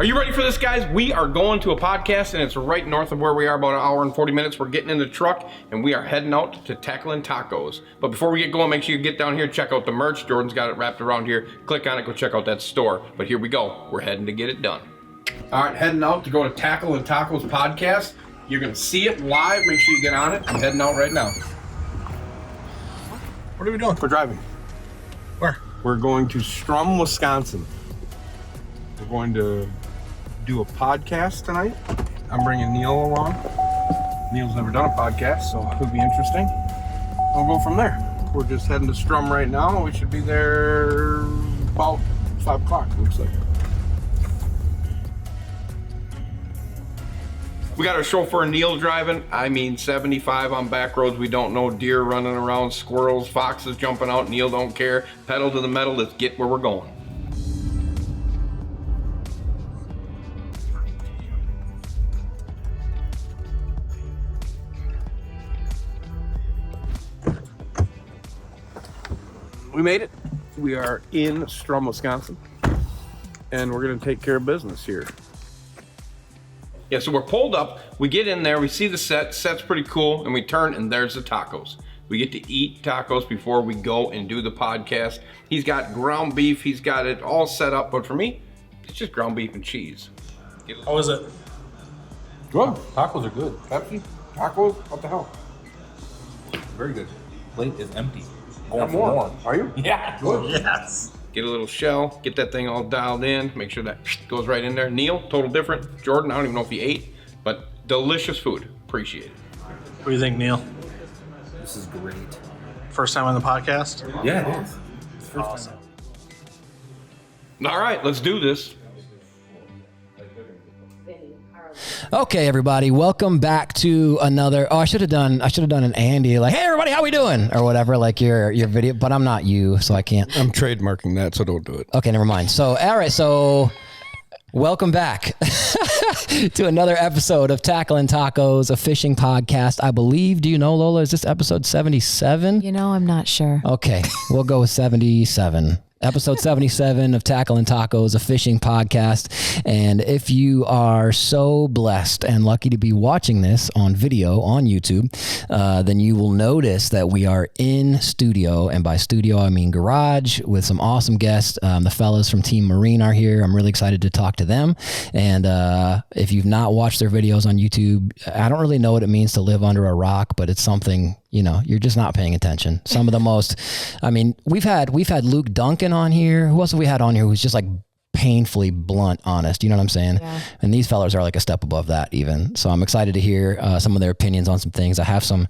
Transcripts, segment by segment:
Are you ready for this, guys? We are going to a podcast, and it's right north of where we are, about an hour and 40 minutes. We're getting in the truck, and we are heading out to Tackling Tacos. But before we get going, make sure you get down here, check out the merch. Jordan's got it wrapped around here. Click on it, go check out that store. But here we go. We're heading to get it done. All right, heading out to go to Tackling Tacos podcast. You're going to see it live. Make sure you get on it. I'm heading out right now. What are we doing? We're driving. Where? We're going to Strum, Wisconsin. We're going to do a podcast tonight. I'm bringing Neil along. Neil's never done a podcast, so it'll be interesting. We'll go from there. We're just heading to Strum right now. We should be there about 5 o'clock, looks like. We got our chauffeur Neil driving. I mean 75 on back roads. We don't know, deer running around, squirrels, foxes jumping out. Neil don't care. Pedal to the metal. Let's get where we're going. We made it. We are in Strum, Wisconsin, and we're going to take care of business here. Yeah, so we're pulled up. We get in there. We see the set. Set's pretty cool, and we turn, and there's the tacos. We get to eat tacos before we go and do the podcast. He's got ground beef. He's got it all set up, but for me, it's just ground beef and cheese. How is it? Good. Tacos are good. Pepsi, tacos, what the hell? Very good. Plate is empty. Got more. Are you? Yeah. Good. Yes. Get a little shell, get that thing all dialed in, make sure that goes right in there. Neil, total different. Jordan, I don't even know if he ate, but delicious food. Appreciate it. What do you think, Neil? This is great. First time on the podcast? Yeah, it is. It's first Awesome. time. All right, let's do this. Okay, everybody, welcome back to another. Oh, I should have done an Andy, like, hey, everybody, how we doing, or whatever, like your video. But I'm not you, so I can't. I'm trademarking that, so don't do it. Okay, never mind. So, all right, so welcome back to another episode of Tackling Tacos, a fishing podcast. I believe. Do you know, Lola? Is this episode 77? You know, I'm not sure. Okay, we'll go with 77. Episode 77 of Tackling Tacos, a fishing podcast. And if you are so blessed and lucky to be watching this on video on YouTube, then you will notice that we are in studio. And by studio, I mean garage with some awesome guests. The fellas from Team Marine are here. I'm really excited to talk to them. And if you've not watched their videos on YouTube, I don't really know what it means to live under a rock, but it's something, you know, you're just not paying attention. Some of the most, I mean, we've had Luke Duncan on here. Who else have we had on here who's just like painfully blunt, honest? You know what I'm saying? Yeah. And these fellas are like a step above that even. So I'm excited to hear some of their opinions on some things. I have some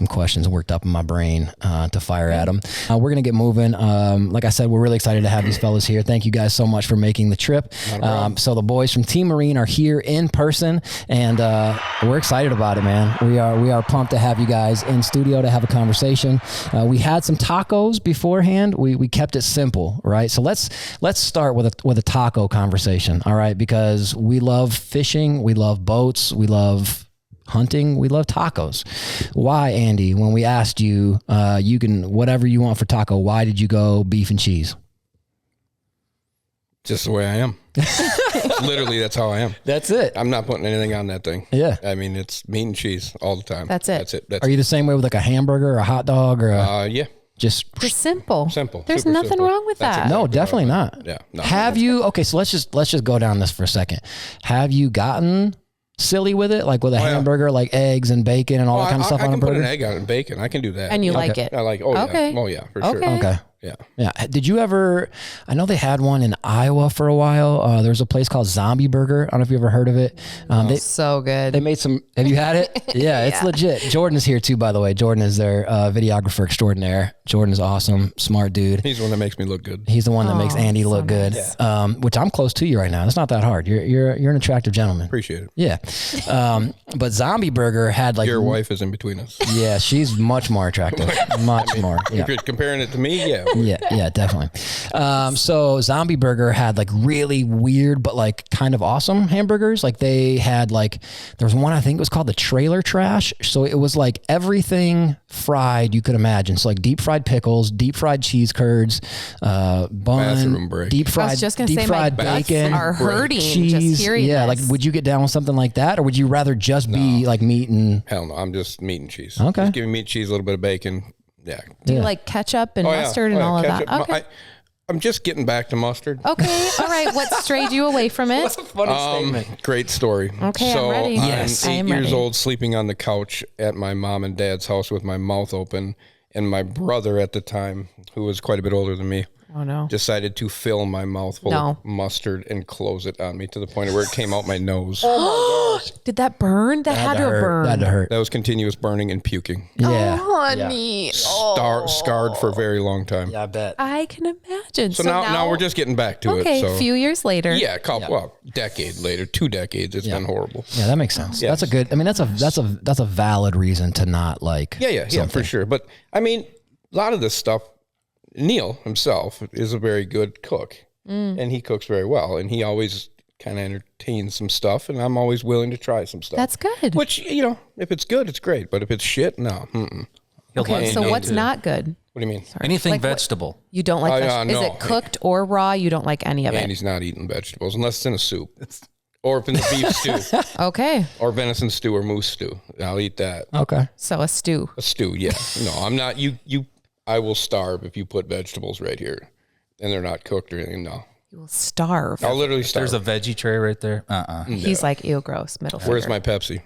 questions worked up in my brain to fire at them. We're going to get moving. Like I said, we're really excited to have these fellas here. Thank you guys so much for making the trip. So the boys from Team Marine are here in person, and we're excited about it, man. We are pumped to have you guys in studio to have a conversation. We had some tacos beforehand. We kept it simple, right? So let's start with a taco conversation, all right? Because we love fishing, we love boats, we love hunting, we love tacos. Why, Andy, when we asked you, you can, whatever you want for taco, why did you go beef and cheese? Just the way I am. Literally, that's how I am. That's it. I'm not putting anything on that thing. Yeah. I mean, it's meat and cheese all the time. That's it. Are you the same way with like a hamburger or a hot dog or a... Yeah. Just simple. Simple. There's Super nothing simple. wrong with That's that. exactly No, definitely not. Yeah. No, Have you? Okay, so let's just go down this for a second. Have you gotten silly with it, like with a hamburger, like eggs and bacon and all that kind of stuff I on a can put burger? an egg on it and bacon. I can do that. And you like it? I like. Oh Okay. yeah. Oh yeah. For sure. Okay. Okay. Yeah. Yeah. Did you ever? I know they had one in Iowa for a while. There was a place called Zombie Burger. I don't know if you ever heard of it. So good. They made some. Have you had it? Yeah, it's legit. Jordan's here too, by the way. Jordan is their videographer extraordinaire. Jordan is awesome, smart dude. He's the one that makes me look good. He's the one that makes Andy look good. Nice. Which I'm close to you right now. It's not that hard. You're an attractive gentleman. Appreciate it. Yeah. But Zombie Burger had like Your wife is in between us. Yeah, she's much more attractive. Much more. Yeah. If you're comparing it to me, yeah. Yeah, definitely. So Zombie Burger had like really weird, but like kind of awesome hamburgers. Like they had like, there was one, I think it was called the Trailer Trash. So it was like everything fried you could imagine. So like deep fried pickles, deep fried cheese curds, Bathroom bun, break. deep fried, I was just going to deep say my fried guts bacon, are hurting cheese. just hearing Yeah, this. like would you get down with something like that, or would you rather just be like meat and? Hell no, I'm just meat and cheese. Okay. Just give me meat, cheese, a little bit of bacon. Yeah. Do you like ketchup and mustard and all of that? Okay. I'm just getting back to mustard. Okay. All right. What strayed you away from it? Great story. Okay, so I'm ready. Yes. I'm I 8 am years ready. old, sleeping on the couch at my mom and dad's house with my mouth open, and my brother at the time, who was quite a bit older than me, Oh, no. decided to fill my mouth full of mustard and close it on me to the point of where it came out my nose. Did that burn? That had to have burned. That had to hurt. That was continuous burning and puking. Yeah. Oh, honey. Scarred for a very long time. I bet. I can imagine. So now we're just getting back to it. okay. So. A few years later. Yeah, decade later, 2 decades. It's been horrible. Yeah, that makes sense. Yes. That's a good. I mean, that's a valid reason to not like. Yeah, for sure. But I mean, a lot of this stuff, Neil himself is a very good cook, and he cooks very well, and he always kind of entertains some stuff, and I'm always willing to try some stuff. That's good. Which, if it's good, it's great. But if it's shit, no. Okay. So what's not good? What do you mean? Anything Like what? vegetable. You don't like yeah, Is no. it cooked or raw? You don't like any of And it? he's not eating vegetables unless it's in a soup. Or if in the beef stew. Okay. Or venison stew or moose stew. I'll eat that. Okay. So a stew. A stew, yeah. No, I'm not. I will starve if you put vegetables right here and they're not cooked or anything. No. You will starve. I'll literally starve. There's a veggie tray right there. He's like, ew, gross. Middle finger. Where's my Pepsi?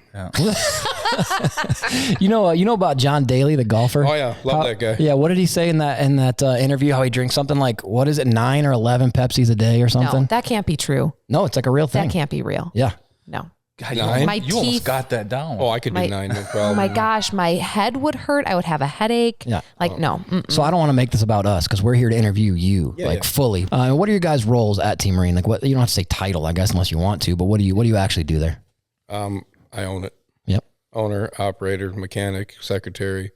You know about John Daly, the golfer? Oh, yeah. Love that guy. Yeah. What did he say in that interview? How he drinks something like, what is it, 9 or 11 Pepsis a day or No, something? that can't be true. No, it's like a real thing. That can't be real. Yeah. No. God, Nine? My you almost teeth- got that down. Oh, I could do 9, no problem. Oh my gosh, my head would hurt. I would have a headache. Yeah. Like, no. So I don't want to make this about us because we're here to interview you fully. What are your guys' roles at Team Marine? Like, what, you don't have to say title, I guess, unless you want to. But what do you actually do there? I own it. Yep. Owner, operator, mechanic, secretary.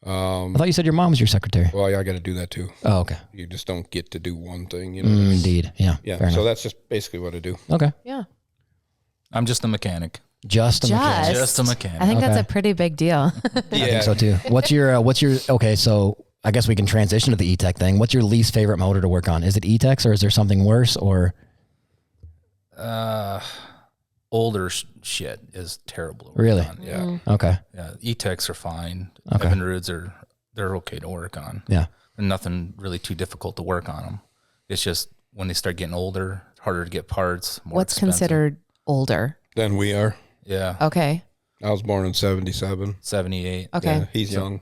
I thought you said your mom was your secretary. Well, yeah, I got to do that too. Oh, okay. You just don't get to do one thing, Indeed. Yeah. Yeah. Fair So enough. that's just basically what I do. Okay. Yeah. I'm just a mechanic. Just a mechanic. Just a mechanic. I think that's Okay. a pretty big deal. I think so too. What's your okay, so I guess we can transition to the E-Tech thing. What's your least favorite motor to work on? Is it E-Techs or is there something worse or? Older shit is terrible. to work Really? on. Yeah. Okay. Yeah. E-Techs are fine. Okay. Evinrudes they're okay to work on. Yeah. And nothing really too difficult to work on them. It's just when they start getting older, harder to get parts. More What's expensive. considered older? Then we are. Yeah. Okay. I was born in 77. 78. Okay. Yeah, he's young.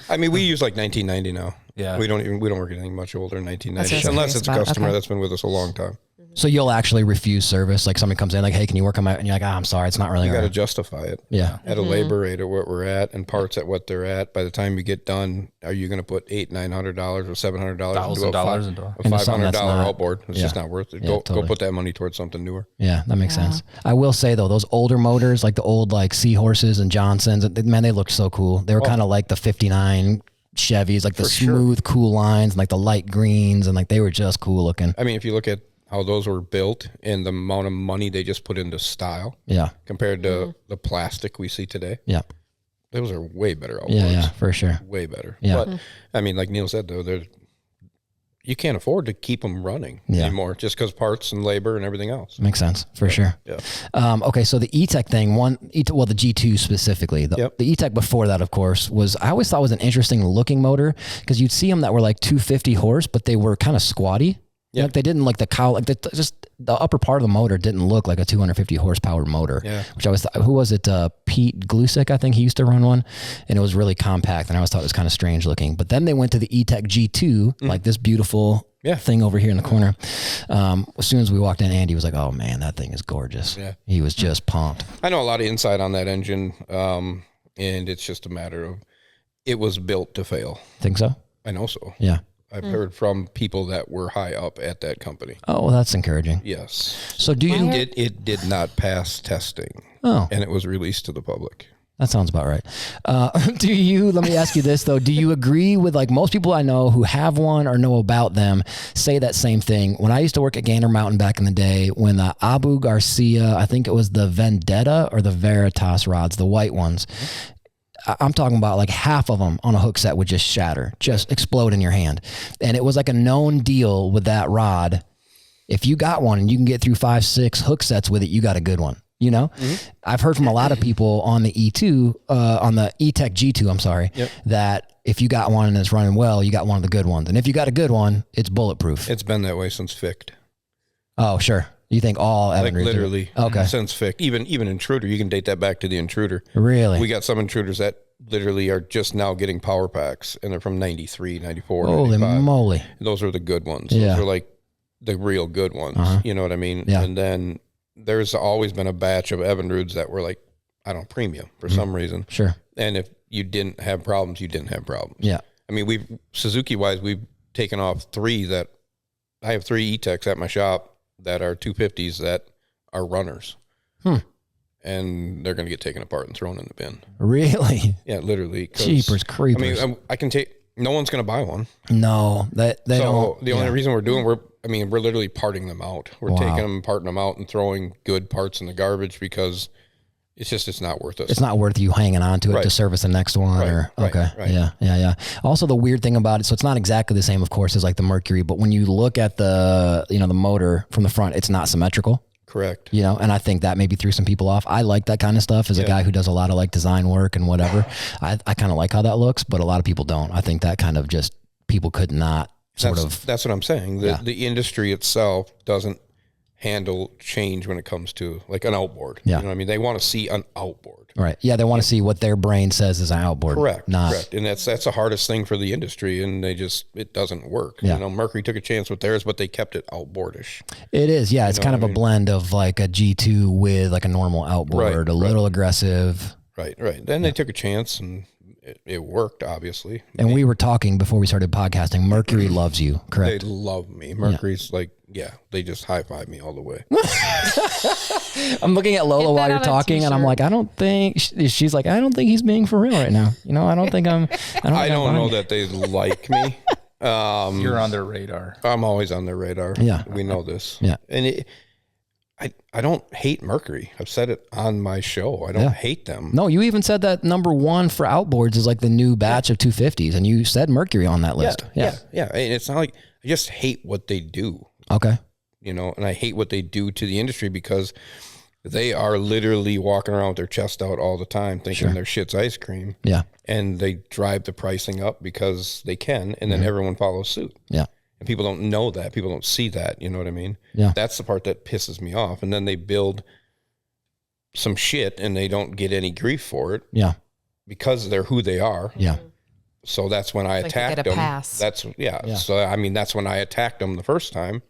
I mean, we use like 1990 now. Yeah. We don't work anything much older than 1990 That's what I was unless it's a curious about. customer Okay. that's been with us a long time. So you'll actually refuse service? Like somebody comes in like, hey, can you work on my, and you're like, I'm sorry, it's not really. You got to our-" justify it. Yeah. At a labor rate at what we're at and parts at what they're at. By the time you get done, are you going to put $800-900 or $700 into $1,000 a into something $500 that's not- outboard? It's just not worth it. Yeah, Go totally. put that money towards something newer. Yeah, that makes sense. I will say though, those older motors, like the old like Seahorses and Johnsons, man, they looked so cool. They were kind of like the 59 Chevys, like the smooth, cool lines and like the light greens, and like they were just cool looking. I mean, if you look at how those were built and the amount of money they just put into style Yeah. compared to the plastic we see today, Yeah. those are way better outboards. Yeah, for sure. Way better. Yeah. But I mean, like Neil said, though, you can't afford to keep them running anymore just because parts and labor and everything else. Makes sense for sure. Yeah. Okay, so the E-Tech thing, the G2 specifically, the E-Tech before that, of course, I always thought was an interesting looking motor because you'd see them that were like 250 horse, but they were kind of squatty. Yeah. Like they didn't like the cow, like just the upper part of the motor didn't look like a 250 horsepower motor. Yeah. Which I always thought, who was it? Pete Glusick, I think he used to run one, and it was really compact, and I always thought it was kind of strange looking. But then they went to the E-Tech G2, like this beautiful thing over here in the corner. As soon as we walked in, Andy was like, "Oh man, that thing is gorgeous." Yeah. He was just pumped. I know a lot of insight on that engine, and it's just a matter of it was built to fail. Think so? I know so. Yeah. I've heard from people that were high up at that company. Oh, well, that's encouraging. Yes. So do you? It did not pass testing. Oh. And it was released to the public. That sounds about right. Let me ask you this though. Do you agree with like most people I know who have one or know about them say that same thing? When I used to work at Gander Mountain back in the day, when the Abu Garcia, I think it was the Vendetta or the Veritas rods, the white ones, I'm talking about like half of them on a hook set would just shatter, just explode in your hand. And it was like a known deal with that rod. If you got one and you can get through 5-6 hook sets with it, you got a good one. You know, I've heard from a lot of people on the E2, on the E-Tech G2, I'm sorry, that if you got one and it's running well, you got one of the good ones. And if you got a good one, it's bulletproof. It's been that way since Ficht. Oh, sure. You think all Like Evinrudes literally okay. since Ficht. Even Intruder, you can date that back to the Intruder. Really? We got some Intruders that literally are just now getting power packs, and they're from 93, 94, Holy 95. moly. Those are the good ones. Yeah. Those are like the real good ones. You know what I mean? Yeah. And then there's always been a batch of Evinrudes that were like, I don't know, premium for some reason. Sure. And if you didn't have problems, you didn't have problems. Yeah. I mean, Suzuki-wise, we've taken off 3 that, I have 3 E-Techs at my shop that are 250s that are runners. And they're going to get taken apart and thrown in the bin. Really? Yeah, literally. Jeepers creepers. I mean, I can take, no one's going to buy one. No, they don't. The only reason we're doing, we're literally parting them out. We're taking them, parting them out, and throwing good parts in the garbage because it's not worth it. It's not worth you hanging on to it to service the next one. Yeah. Also, the weird thing about it, so it's not exactly the same, of course, as like the Mercury, but when you look at the motor from the front, it's not symmetrical. Correct. And I think that maybe threw some people off. I like that kind of stuff as a guy who does a lot of like design work and whatever. I kind of like how that looks, but a lot of people don't. I think that kind of just people could not That's what I'm saying. The industry itself doesn't handle change when it comes to like an outboard. Yeah. You know what I mean? They want to see an outboard. Right. Yeah. They want to see what their brain says is an outboard. Correct. Not. Correct. And that's the hardest thing for the industry, and it doesn't work. Yeah. Mercury took a chance with theirs, but they kept it outboardish. It is. Yeah. It's kind of a blend of like a G2 with like a normal outboard, a little aggressive. Right. Then they took a chance, and it worked, obviously. And we were talking before we started podcasting. Mercury loves you, correct? They love me. Mercury's they just high five me all the way. I'm looking at Lola while you're talking, and I'm like, I don't think she's like, I don't think he's being for real right now. I don't think I'm. I don't know that they like me. You're on their radar. I'm always on their radar. Yeah, we know this. Yeah, and I don't hate Mercury. I've said it on my show. I don't hate them. No, you even said that number 1 for outboards is like the new batch of 250s, and you said Mercury on that list. Yeah. And it's not like I just hate what they do. Okay. And I hate what they do to the industry because they are literally walking around with their chest out all the time thinking their shit's ice cream. Yeah. And they drive the pricing up because they can, and then everyone follows suit. Yeah. And people don't know that. People don't see that. You know what I mean? Yeah. That's the part that pisses me off. And then they build some shit and they don't get any grief for it. Yeah. Because they're who they are. Yeah. So that's when I attacked them. Pass. So that's when I attacked them the first time.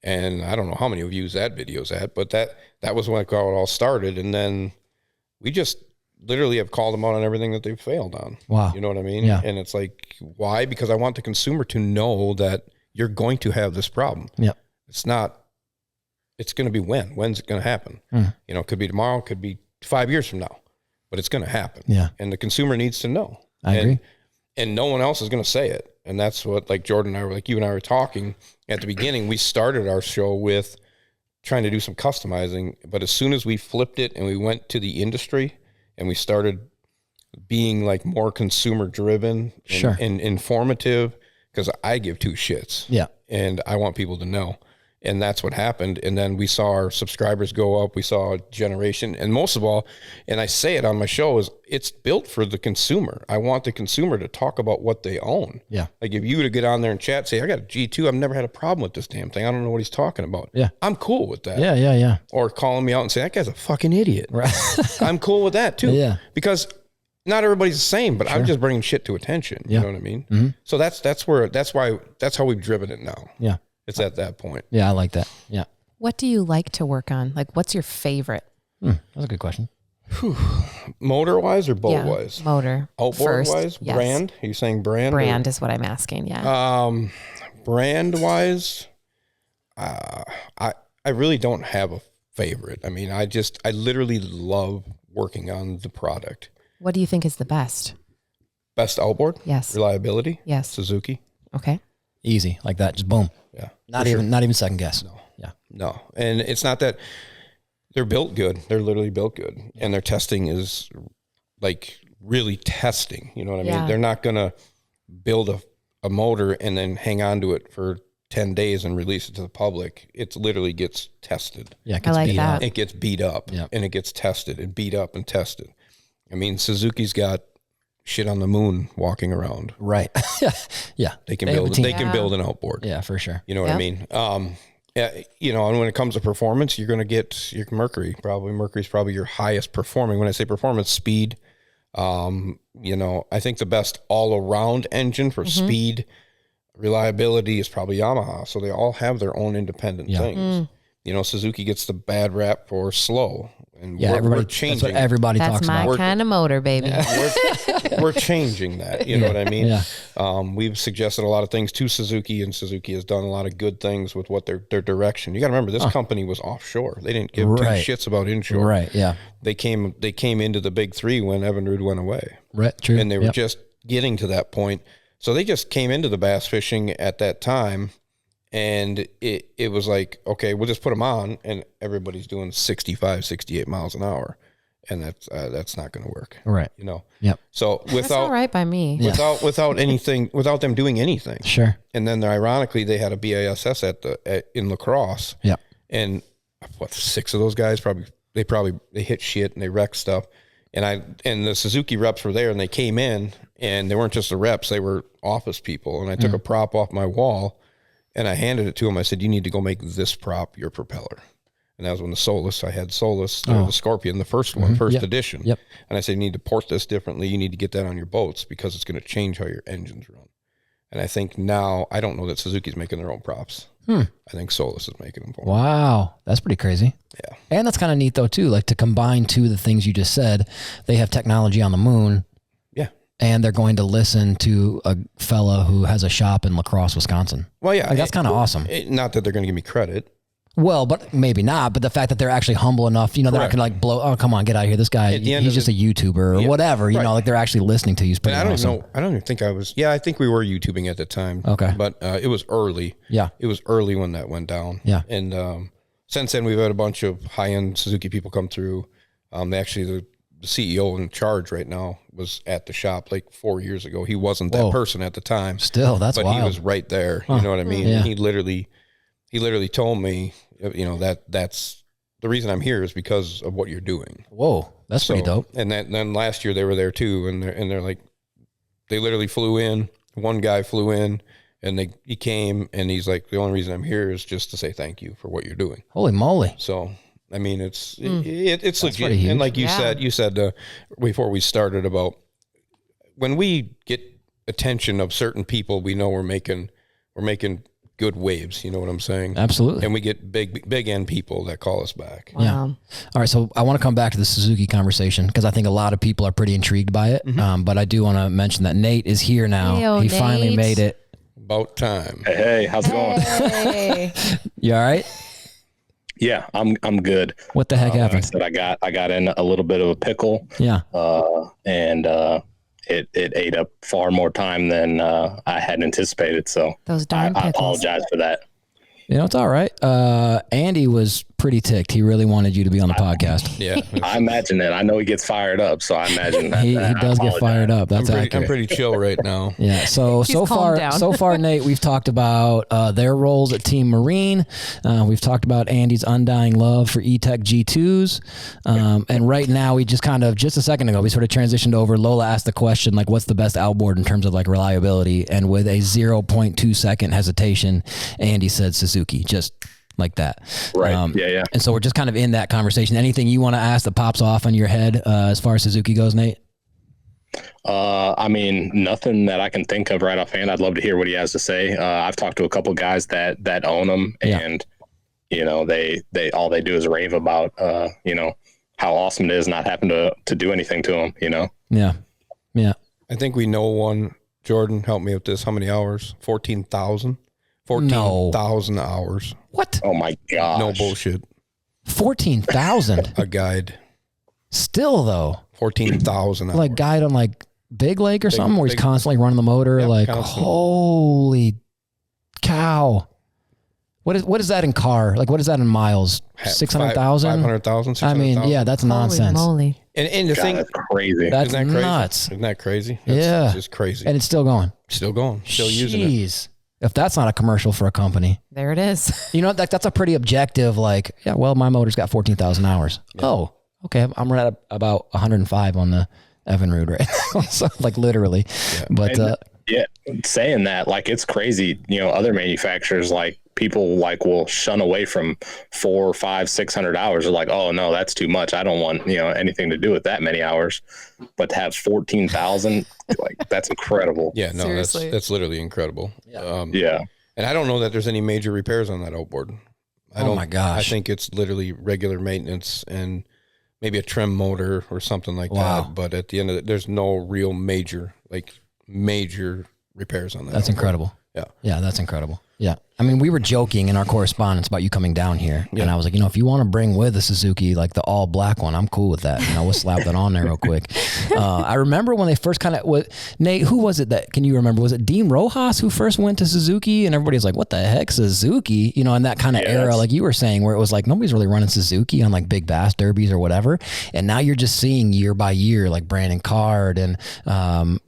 And I don't know how many views that video's at, but that was when it all started. And then we just literally have called them out on everything that they've failed on. Wow. You know what I mean? Yeah. And it's like, why? Because I want the consumer to know that you're going to have this problem. Yeah. It's going to be when's it going to happen? It could be tomorrow, it could be 5 years from now, but it's going to happen. Yeah. And the consumer needs to know. I agree. And no one else is going to say it. And that's what, like Jordan and I were, like you and I were talking at the beginning, we started our show with trying to do some customizing, but as soon as we flipped it and we went to the industry and we started being like more consumer driven and informative, because I give 2 shits. Yeah. And I want people to know. And that's what happened. And then we saw our subscribers go up. We saw a generation. And most of all, and I say it on my show, is it's built for the consumer. I want the consumer to talk about what they own. Yeah. Like if you were to get on there and chat, say, I got a G2. I've never had a problem with this damn thing. I don't know what he's talking about. Yeah. I'm cool with that. Yeah. Or calling me out and saying, that guy's a fucking idiot. Right. I'm cool with that too. Yeah. Because not everybody's the same, but I'm just bringing shit to attention. You know what I mean? Mm-hmm. So that's how we've driven it now. Yeah. It's at that point. Yeah. I like that. Yeah. What do you like to work on? Like, what's your favorite? That's a good question. Motor wise or boat wise? Motor. Outboard first. wise? Yes. Brand? Are you saying brand? Brand is what I'm asking. Yeah. Brand wise, I really don't have a favorite. I mean, I literally love working on the product. What do you think is the best? Best outboard? Yes. Reliability? Yes. Suzuki? Okay. Easy like that. Just boom. Yeah. Not even second guess. No. Yeah. No. And it's not that they're built good. They're literally built good. And their testing is like really testing. You know what I mean? Yeah. They're not going to build a motor and then hang on to it for 10 days and release it to the public. It literally gets tested. Yeah. It I gets like beat that. up. It gets beat up and it gets tested and beat up and tested. I mean, Suzuki's got shit on the moon walking around. Right. Yeah. They can They have a build. team. They can build an outboard. Yeah, for sure. You know what I mean? Yeah, you know, and when it comes to performance, you're going to get your Mercury. Mercury's probably your highest performing. When I say performance, speed. You know, I think the best all around engine for speed, reliability is probably Yamaha. So they all have their own independent things. You know, Suzuki gets the bad rap for slow. And Yeah, we're That's changing. what everybody That's talks my about. kind of motor, baby. We're changing that. You know what I mean? Yeah. We've suggested a lot of things to Suzuki, and Suzuki has done a lot of good things with what their direction. You got to remember, this company was offshore. They didn't give two shits about inshore. Right. Yeah. They came into the big three when Evinrude went away. Right. True. And they were just getting to that point. So they just came into the bass fishing at that time. And it was like, okay, we'll just put them on, and everybody's doing 65, 68 miles an hour. And that's not going to work. Right. You know? Yep. So That's all right by me. without anything, without them doing anything. Sure. And then ironically, they had a BASS in La Crosse. Yeah. And what, 6 of those guys they hit shit and they wrecked stuff. And the Suzuki reps were there, and they came in, and they weren't just the reps, they were office people. And I took a prop off my wall, and I handed it to him. I said, "You need to go make this prop your propeller." And that was when I had Solus, the Scorpion, the first one, first edition. Yep. And I said, "You need to port this differently. You need to get that on your boats because it's going to change how your engines run." And I think now, I don't know that Suzuki's making their own props. I think Solus is making them for them. Wow. That's pretty crazy. Yeah. And that's kind of neat though too. Like to combine two of the things you just said, they have technology on the moon. Yeah. And they're going to listen to a fella who has a shop in La Crosse, Wisconsin. Well, yeah. Like, that's kind of awesome. Not that they're going to give me credit. Well, but maybe not. But the fact that they're actually humble enough, they're not going to like blow, oh, come on, get out of here. This guy, he's just a YouTuber or whatever, like they're actually listening to you. And I don't know. I don't even think I was. Yeah, I think we were YouTubing at the time. Okay. But it was early. Yeah. It was early when that went down. Yeah. And since then, we've had a bunch of high-end Suzuki people come through. The CEO in charge right now was at the shop like 4 years ago. He wasn't that person at the time. Still, that's but wild. he was right there. You know what I mean? Yeah. And he literally told me, that's the reason I'm here is because of what you're doing. Whoa, that's pretty dope. And then last year they were there too, and they're like, they literally flew in. One guy flew in, and he came, and he's like, the only reason I'm here is just to say thank you for what you're doing. Holy moly! So I mean, it's legit. pretty huge. And like you said before we started about when we get attention of certain people, we know we're making good waves. You know what I'm saying? Absolutely. And we get big end people that call us back. Wow. Yeah. All right. So I want to come back to the Suzuki conversation because I think a lot of people are pretty intrigued by it. But I do want to mention that Nate is here now. Heyo, he finally Nate. made it. About time. Hey, how's it going? Hey. You all right? Yeah, I'm good. What the heck Like I happened? said, I got in a little bit of a pickle, Yeah. and it ate up far more time than I had anticipated. So Those darn I pickles. apologize for that. It's all right. Andy was pretty ticked. He really wanted you to be on the podcast. Yeah. I imagine that. I know he gets fired up, so I imagine that. He I does get apologize. fired up. That's I'm accurate. pretty chill right now. Yeah. So calmed down. so far, Nate, we've talked about their roles at Team Marine. We've talked about Andy's undying love for E-Tech G2s. And right now, we just a second ago, we sort of transitioned over. Lola asked the question, like, what's the best outboard in terms of like reliability? And with a 0.2 second hesitation, Andy said Suzuki, just like that. Right. Yeah. And so we're just kind of in that conversation. Anything you want to ask that pops off on your head as far as Suzuki goes, Nate? I mean, nothing that I can think of right offhand. I'd love to hear what he has to say. I've talked to a couple guys that own them, and they all they do is rave about how awesome it is not having to do anything to them. Yeah. I think we know one. Jordan, help me with this. How many hours? 14,000? 14,000 hours. What? Oh my gosh! No bullshit. 14,000. A guide. Still though, 14,000 hours. like guide on like Big Lake or something where he's constantly running the motor. Yep, like, constantly. holy cow. What is that in car? Like, what is that in miles? 600,000? 500,000, I mean, yeah, that's nonsense. Holy moly. And the God, thing, that's crazy. That's isn't that crazy? nuts. Isn't that crazy? Yeah. It's just crazy. And it's still going. Still going. Still using it. Jeez. If that's not a commercial for a company, There it is. you know, that's a pretty objective, like, yeah, well, my motor's got 14,000 hours. Oh, okay. I'm right at about 105 on the Evinrude right now. So, like, literally. Yeah. But, Yeah, saying that, like, it's crazy. You know, other manufacturers, like, people like will shun away from 400, 500, 600 hours. They're like, oh no, that's too much. I don't want, you know, anything to do with that many hours. But to have 14,000, like, that's incredible. Yeah, no, Seriously. that's literally incredible. Yeah. And I don't know that there's any major repairs on that outboard. Oh my gosh. I think it's literally regular maintenance and maybe a trim motor or something like Wow. that. But at the end of it, there's no real major repairs on that. that's outboard. incredible. Yeah. Yeah, that's incredible. Yeah. I mean, we were joking in our correspondence about you coming down here. And I was like, you know, if you want to bring with a Suzuki, like the all black one, I'm cool with that. You know, we'll slap that on there real quick. I remember when they first kind of, Nate, who was it that, can you remember? Was it Dean Rojas who first went to Suzuki? And everybody's like, what the heck, Suzuki? You know, in that kind of era, like you were saying, where it was like, nobody's really running Suzuki on like big bass derbies or whatever. And now you're just seeing year by year, like Brandon Card and,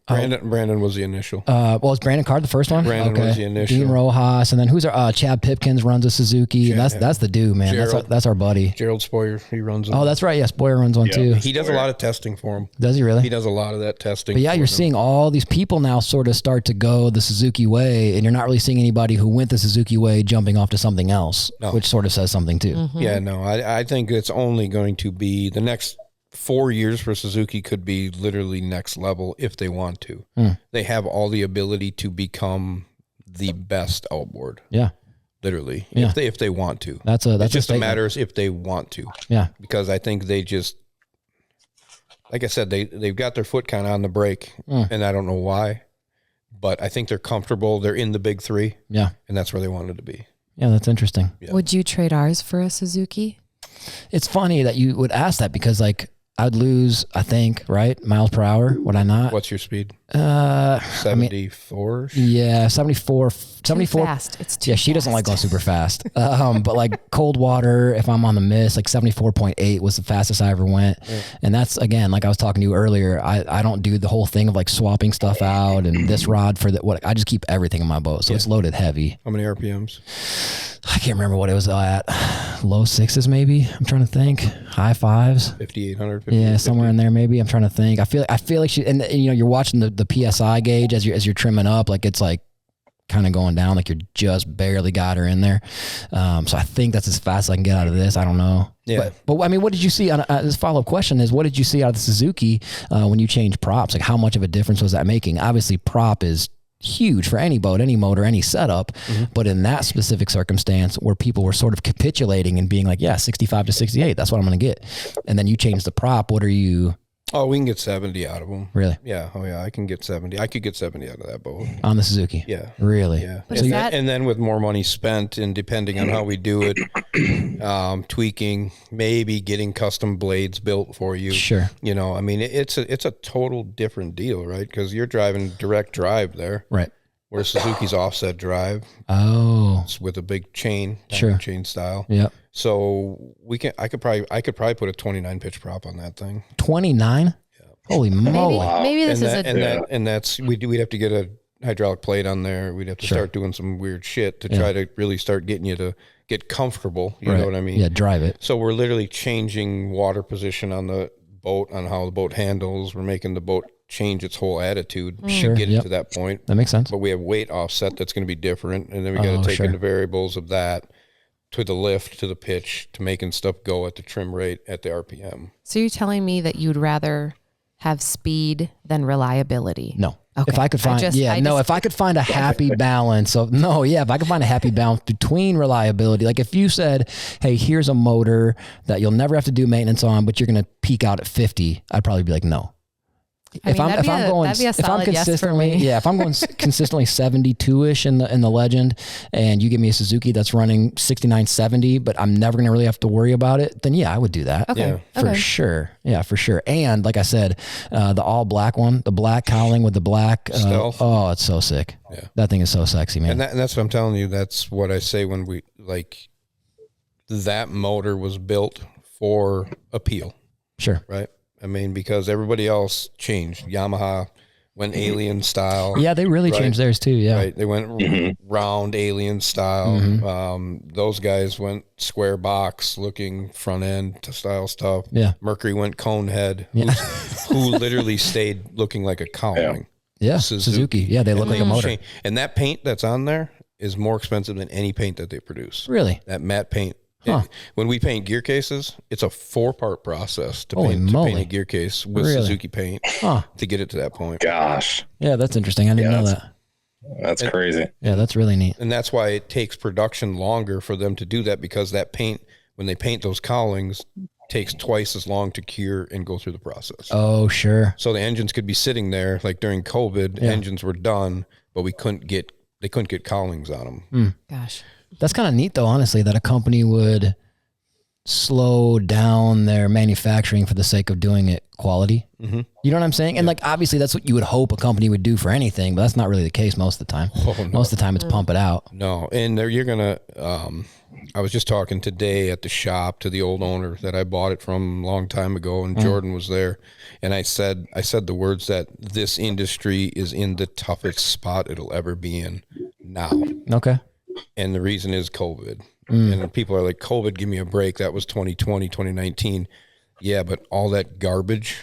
Brandon was the initial. was Brandon Card the first one? Brandon was the initial. Dean Rojas, and then who's our Chad Pipkins runs a Suzuki, and that's the dude, man. Gerald. That's our buddy. Gerald Spoyer, he runs them. Oh, that's right. Yes, Boyer runs one too. He does a lot of testing for him. Does he really? He does a lot of that testing. But yeah, for you're them. seeing all these people now sort of start to go the Suzuki way, and you're not really seeing anybody who went the Suzuki way jumping off to something else, which sort of says something too. Yeah, no, I think it's only going to be the next 4 years for Suzuki could be literally next level if they want to. They have all the ability to become the best outboard. Yeah, Literally, Yeah. if they want to. that's It's just a statement. matter of if they want to. Yeah, Because I think they just, like I said, they've got their foot kind of on the brake, and I don't know why, but I think they're comfortable. They're in the big three, yeah, and that's where they wanted to be. yeah. That's interesting. Yeah. Would you trade ours for a Suzuki? It's funny that you would ask that because like I'd lose, I think, right, miles per hour. Would I not? What's your speed? I mean, 74? yeah, 74. Too fast. It's too Yeah, she doesn't fast. like going super fast. But like cold water, if I'm on the mist, like 74.8 was the fastest I ever went. And that's, again, like I was talking to you earlier, I don't do the whole thing of like swapping stuff out and this rod for that. What I just keep everything in my boat. So it's loaded heavy. How many RPMs? I can't remember what it was at. Low sixes, maybe. I'm trying to think. High fives. 5,800? Yeah, somewhere in there maybe. I'm trying to think. I feel like she, and you know, you're watching the PSI gauge as you're trimming up, like it's like kind of going down, like you're just barely got her in there. So I think that's as fast as I can get out of this. I don't know. Yeah. But I mean, what did you see on this follow-up question is, what did you see out of the Suzuki when you changed props? Like how much of a difference was that making? Obviously prop is huge for any boat, any motor, any setup. But in that specific circumstance where people were sort of capitulating and being like, yeah, 65 to 68, that's what I'm going to get. And then you change the prop. What are you Oh, we can get 70 out of them. really Yeah. Oh, yeah. I can get 70. I could get 70 out of that boat. on the Suzuki? Yeah. Really? Yeah. But And, is then, that- and then with more money spent and depending on how we do it, tweaking, maybe getting custom blades built for you. Sure. You know, I mean, it's a total different deal, right? Because you're driving direct drive there, Right. where Suzuki's offset drive. Oh, It's with a big chain, Sure. diamond chain style. yep. So I could probably put a 29 pitch prop on that thing. 29? Holy moly. Maybe this is And that's we'd have to get a hydraulic plate on there. We'd have to Sure. start doing some weird shit to try to really start getting you to get comfortable. You Right. know what I mean? Yeah, drive it. So we're literally changing water position on the boat, on how the boat handles. We're making the boat change its whole attitude Sure, to get yep. it to that point. That makes sense. But we have weight offset that's going to be different, and then we got Oh, to take sure. into variables of that to the lift, to the pitch, to making stuff go at the trim rate at the RPM. So you're telling me that you'd rather have speed than reliability? No. Okay. If I could find, if I could find a happy balance of, if I could find a happy balance between reliability, like if you said, hey, here's a motor that you'll never have to do maintenance on, but you're going to peak out at 50, I'd probably be like, no. That'd be a solid yes for me. Yeah, if I'm going consistently 72-ish in the Legend, and you give me a Suzuki that's running 69-70, but I'm never going to really have to worry about it, then yeah, I would do that. Okay. Yeah. For sure. Yeah, for sure. And like I said, the all black one, the black cowling with the black Stealth. Oh, it's so sick. Yeah. That thing is so sexy, man. And that's what I'm telling you. That's what I say when we like that motor was built for appeal, Sure. right? I mean, because everybody else changed. Yamaha went alien style. Yeah, they really Right. changed theirs too. Yeah. Right. They went round alien style. Those guys went square box looking front end to style stuff. Yeah. Mercury went cone head, Yeah. who literally stayed looking like a cowling. Yeah. Suzuki. Suzuki. Yeah, they look And like a motor. And that paint that's on there is more expensive than any paint that they produce. Really? That matte paint. Huh. When we paint gear cases, it's a 4-part process to Holy paint moly. a gear case with Really? Suzuki paint Huh. to get it to that point. Gosh, Yeah, that's interesting. I didn't Yeah, know that's- that. that's crazy. Yeah, that's really neat. And that's why it takes production longer for them to do that, because that paint, when they paint those cowlings, takes twice as long to cure and go through the process. Oh, sure. So the engines could be sitting there, like during COVID, Yeah. engines were done, but they couldn't get cowlings on them. Gosh. That's kind of neat though, honestly, that a company would slow down their manufacturing for the sake of doing it quality. Mm-hmm. You know what I'm saying? And like, obviously that's what you would hope a company would do for anything, but that's not really the case most of the time. Oh, no. Most of the time it's pump it out. No, and you're gonna. I was just talking today at the shop to the old owner that I bought it from a long time ago, and Jordan was there, and I said the words that this industry is in the toughest spot it'll ever be in now, Okay. and the reason is COVID. And people are like, COVID, give me a break. That was 2020, 2019. Yeah, but all that garbage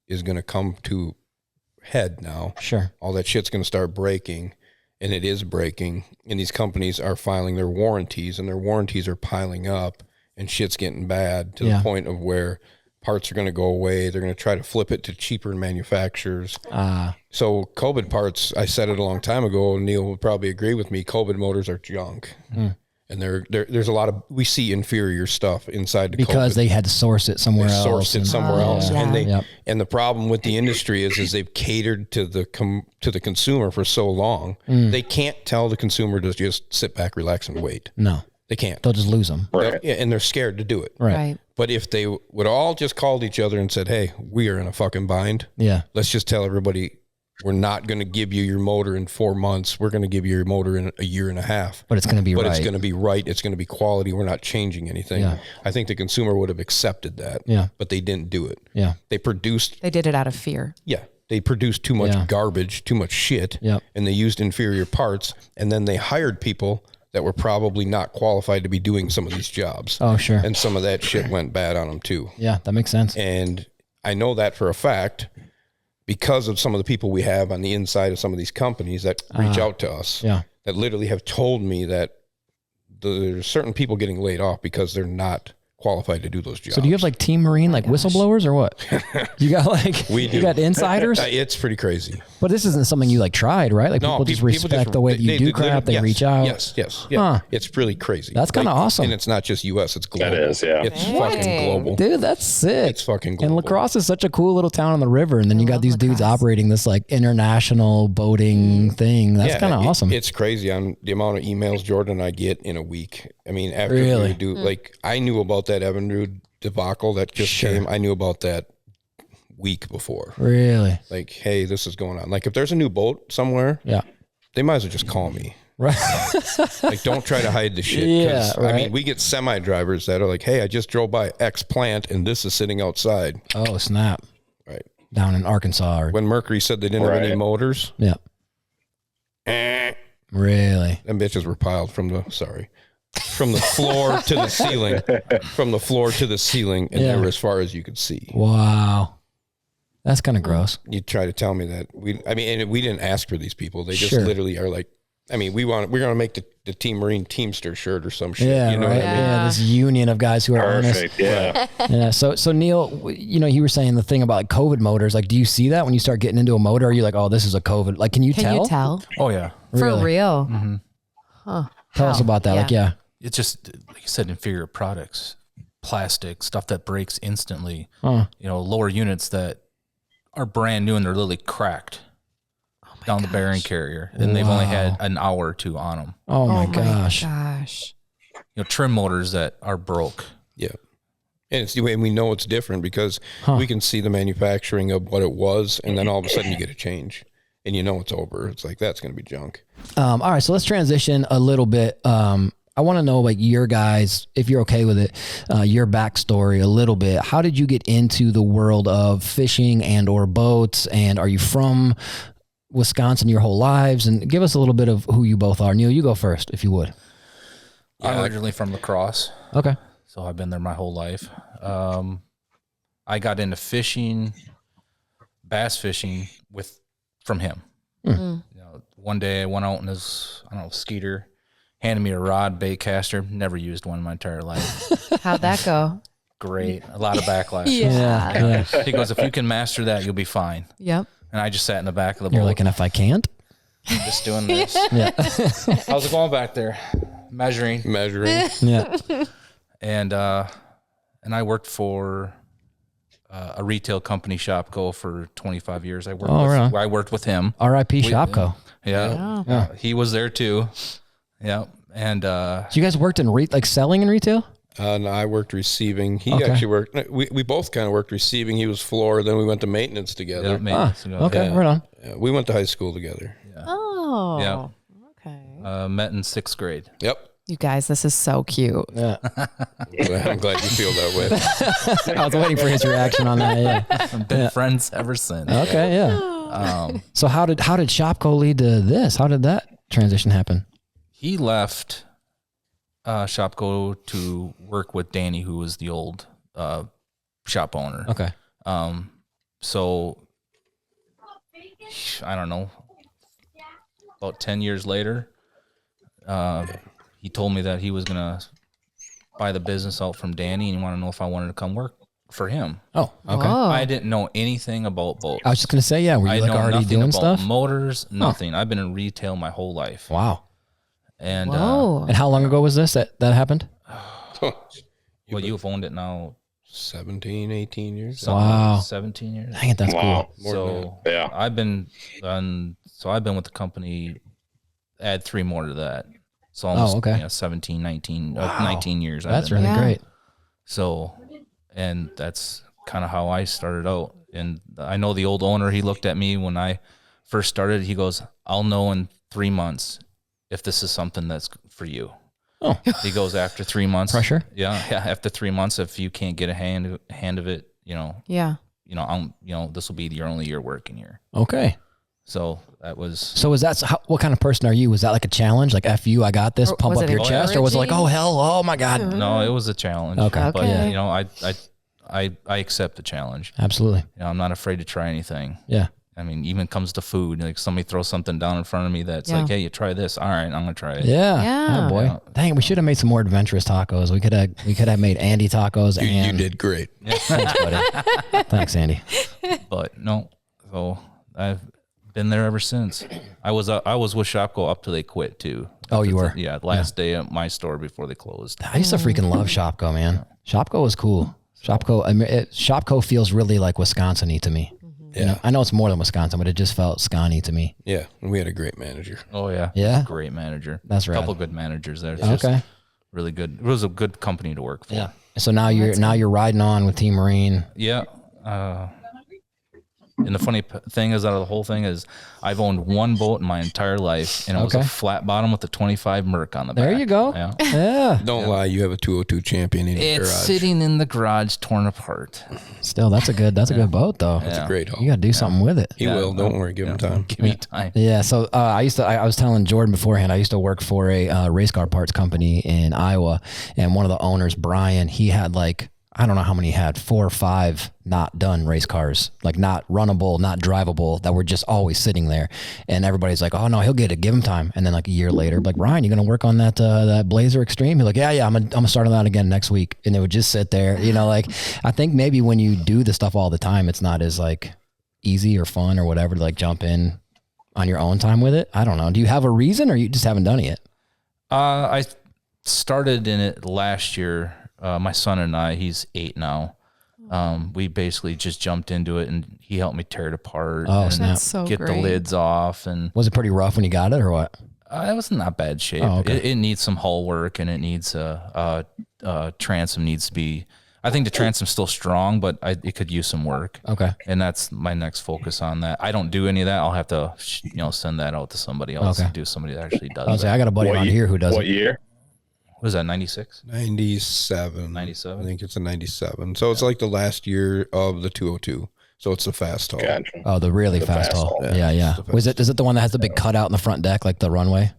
is going to come to head now. Sure. All that shit's going to start breaking, and it is breaking. And these companies are filing their warranties, and their warranties are piling up, and shit's getting bad to Yeah. the point of where parts are going to go away. They're going to try to flip it to cheaper manufacturers. So COVID parts, I said it a long time ago, and Neil would probably agree with me, COVID motors are junk. And there's a lot of, we see inferior stuff inside the Because COVID. they had to source it somewhere They else. sourced it and- somewhere else, yeah. and they Yep. and the problem with the industry is they've catered to the consumer for so long. They can't tell the consumer to just sit back, relax, and wait. No, They can't. they'll just lose them. Right. Yeah, and they're scared to do it. Right. Right. But if they would all just called each other and said, "Hey, we are in a fucking bind. Yeah. Let's just tell everybody we're not going to give you your motor in 4 months. We're going to give you your motor in a year and a half." But it's going to be But right. it's going to be right. It's going to be quality. We're not changing anything. Yeah. I think the consumer would have accepted that. Yeah. But they didn't do it. Yeah. They produced, They did it out of fear. they produced too much Yeah. garbage, too much shit, Yep. and they used inferior parts. And then they hired people that were probably not qualified to be doing some of these jobs. Oh, sure. And some of that shit went bad on them too. Yeah, that makes sense. And I know that for a fact because of some of the people we have on the inside of some of these companies that reach out to us, Yeah. that literally have told me that there's certain people getting laid off because they're not qualified to do those jobs. So do you have like Team Marine, like whistleblowers or what? You got like, We you do. got insiders? It's pretty crazy. But this isn't something you like tried, right? Like people just respect the way that you do crap. They yes, reach out. Yes. Huh. It's really crazy. That's kinda awesome. And it's not just US, it's global. That is, yeah. It's fucking global. Dude, that's sick. It's fucking And global. La Crosse is such a cool little town on the river. And then you got love these La dudes Crosse. operating this like international boating thing. That's kind of awesome. It's crazy on the amount of emails Jordan and I get in a week. I mean, after Really? we do, like, I knew about that Evinrude debacle that just Sure. came. I knew about that week before. Really? Like, hey, this is going on. Like, if there's a new boat somewhere, Yeah. they might as well just call me. Right. Like, don't try to hide the shit. 'cause, Yeah, I right. mean, we get semi drivers that are like, hey, I just drove by X plant and this is sitting outside. Oh, snap. Right. Down in Arkansas. Or, When Mercury said they didn't have any Right. motors, yeah. Really? them bitches were piled from the floor to the ceiling, and Yeah. they were as far as you could see. Wow. That's kind of gross. You try to tell me that and we didn't ask for these people. They just Sure. literally are like, I mean, we're going to make the Team Marine Teamster shirt or some shit. Yeah, you know right. what I mean? Yeah, this union of guys who are honest. Perfect. Yeah. Yeah. So Neil, you were saying the thing about like COVID motors. Like, do you see that when you start getting into a motor? Are you like, oh, this is a COVID? Like, can you Can tell? you tell? Oh yeah, For Really? real? Mm-hmm. Huh. Tell us How? about that. Like, yeah. it's just like you said, inferior products, plastic stuff that breaks instantly. Huh. Lower units that are brand new and they're literally cracked down the bearing carrier, and they've only had an hour or two on them. Oh my gosh. Trim motors that are broke. Yeah. And it's the way we know it's different because we can see the manufacturing of what it was, and then all of a sudden you get a change. And it's over. It's like, that's going to be junk. All right, so let's transition a little bit. I want to know, like, your guys, if you're okay with it, your backstory a little bit. How did you get into the world of fishing and or boats? And are you from Wisconsin your whole lives? And give us a little bit of who you both are. Neil, you go first, if you would. I'm originally from La Crosse. Okay. So I've been there my whole life. I got into fishing, bass fishing from him. One day I went out in his, skeeter, handed me a rod, bait caster. Never used one in my entire life. How'd that go? Great. A lot of backlash. Yeah. He goes, if you can master that, you'll be fine. Yep. And I just sat in the back of the boat. You're like, and if I can't? Just doing this. Yeah. How's it going back there? Measuring. Yeah. And I worked for a retail company, Shopco, for 25 years. I worked with him. R.I.P. Shopco. Yeah. He was there too. Yeah. And so you guys worked in selling in retail? No, I worked receiving. He actually worked. We both kind of worked receiving. He was floor. Then we went to maintenance together. Yeah, maintenance okay, right on. Yeah, we went to high school together. Yeah. Oh. Yeah. Okay. Met in 6th grade. Yep. You guys, this is so cute. Yeah. I'm glad you feel that way. I was waiting for his reaction on that. Yeah. I've been friends ever since. Okay. Yeah. So how did Shopco lead to this? How did that transition happen? He left Shopco to work with Danny, who was the old shop owner. Okay. So I don't know. About 10 years later, he told me that he was gonna buy the business out from Danny, and he wanted to know if I wanted to come work for him. Oh, okay. Whoa. I didn't know anything about boats. I was just gonna say, yeah. Were you I like know already nothing doing about stuff? motors, nothing. I've been in retail my whole life. Wow. And Whoa. And how long ago was this that happened? well, you've owned it now 17, 18 years. Wow. 17 years. Dang it, that's cool. So Yeah. I've been with the company. Add 3 more to that. So almost 17, 19, 19 years. That's really great. So, and that's kind of how I started out. And I know the old owner, he looked at me when I first started. He goes, I'll know in 3 months if this is something that's for you. Oh. He goes, after 3 months. Pressure? Yeah. After 3 months, if you can't get a hand of it, Yeah. this will be your only year working here. Okay. So that was. So was that what kind of person are you? Was that like a challenge? Like, F you, I got this, Or pump was up it your chest? Or was it like, oh, hell, oh my God. No, it was a challenge. Okay. But, Okay. I accept the challenge. Absolutely. I'm not afraid to try anything. Yeah. I mean, even comes to food, like somebody throws something down in front of me that's like, hey, you try this. All right, I'm going to try it. Yeah. Yeah. Oh, boy. Yeah. Dang, we should have made some more adventurous tacos. We could have made Andy tacos. You And did great. Thanks, buddy. Thanks, Andy. But no, so I've been there ever since. I was with Shopco up till they quit too. Oh, you were? Yeah, last day at my store before they closed. I used to freaking love Shopco, man. Shopco was cool. Shopco feels really like Wisconsin-y to me. Yeah. I know it's more than Wisconsin, but it just felt Scotty to me. Yeah. And we had a great manager. Oh yeah, Yeah? great manager. That's right. Couple good managers there. It's just Okay. really good. It was a good company to work for. Yeah. So now you're riding on with Team Marine. Yeah. And the funny thing is, out of the whole thing is, I've owned one boat in my entire life, and it was a flat bottom with a 25 Merc on the back. There you go. Yeah. Yeah. Don't lie. You have a 202 champion in your It's garage. sitting in the garage, torn apart. Still, that's a good boat though. It's a great haul. You got to do something with it. He will. Don't worry. Give him time. Give me time. Yeah. So I was telling Jordan beforehand, I used to work for a race car parts company in Iowa, and one of the owners, Brian, he had I don't know how many he had, 4 or 5 not done race cars, like not runnable, not drivable, that were just always sitting there. And everybody's like, oh no, he'll get it, give him time. And then like a year later, like, Ryan, you going to work on that Blazer Extreme? He's like, yeah, I'm gonna start on that again next week. And it would just sit there, I think maybe when you do the stuff all the time, it's not as like easy or fun or whatever to like jump in on your own time with it. I don't know. Do you have a reason, or you just haven't done it yet? I started in it last year. My son and I, he's 8 now. We basically just jumped into it, and he helped me tear it apart. Oh, and snap. That's so get the great. lids off. And Was it pretty rough when you got it, or what? it was in not bad shape. Oh, okay. It needs some hull work, and it needs transom needs to be. I think the transom's still strong, but it could use some work. Okay. And that's my next focus on that. I don't do any of that. I'll have to, send that out to somebody else. Okay. Do somebody that actually does. I was that. like, I got a buddy around here who does What it. year? What is that? 96. 97. 97? I think it's a 97. So it's like the last year of the 202. So it's the fast haul. Gotcha. Oh, the really fast fast haul. haul. Yeah, yeah. It's the Was it? Is it the one that has the big cutout in the front deck, like the runway?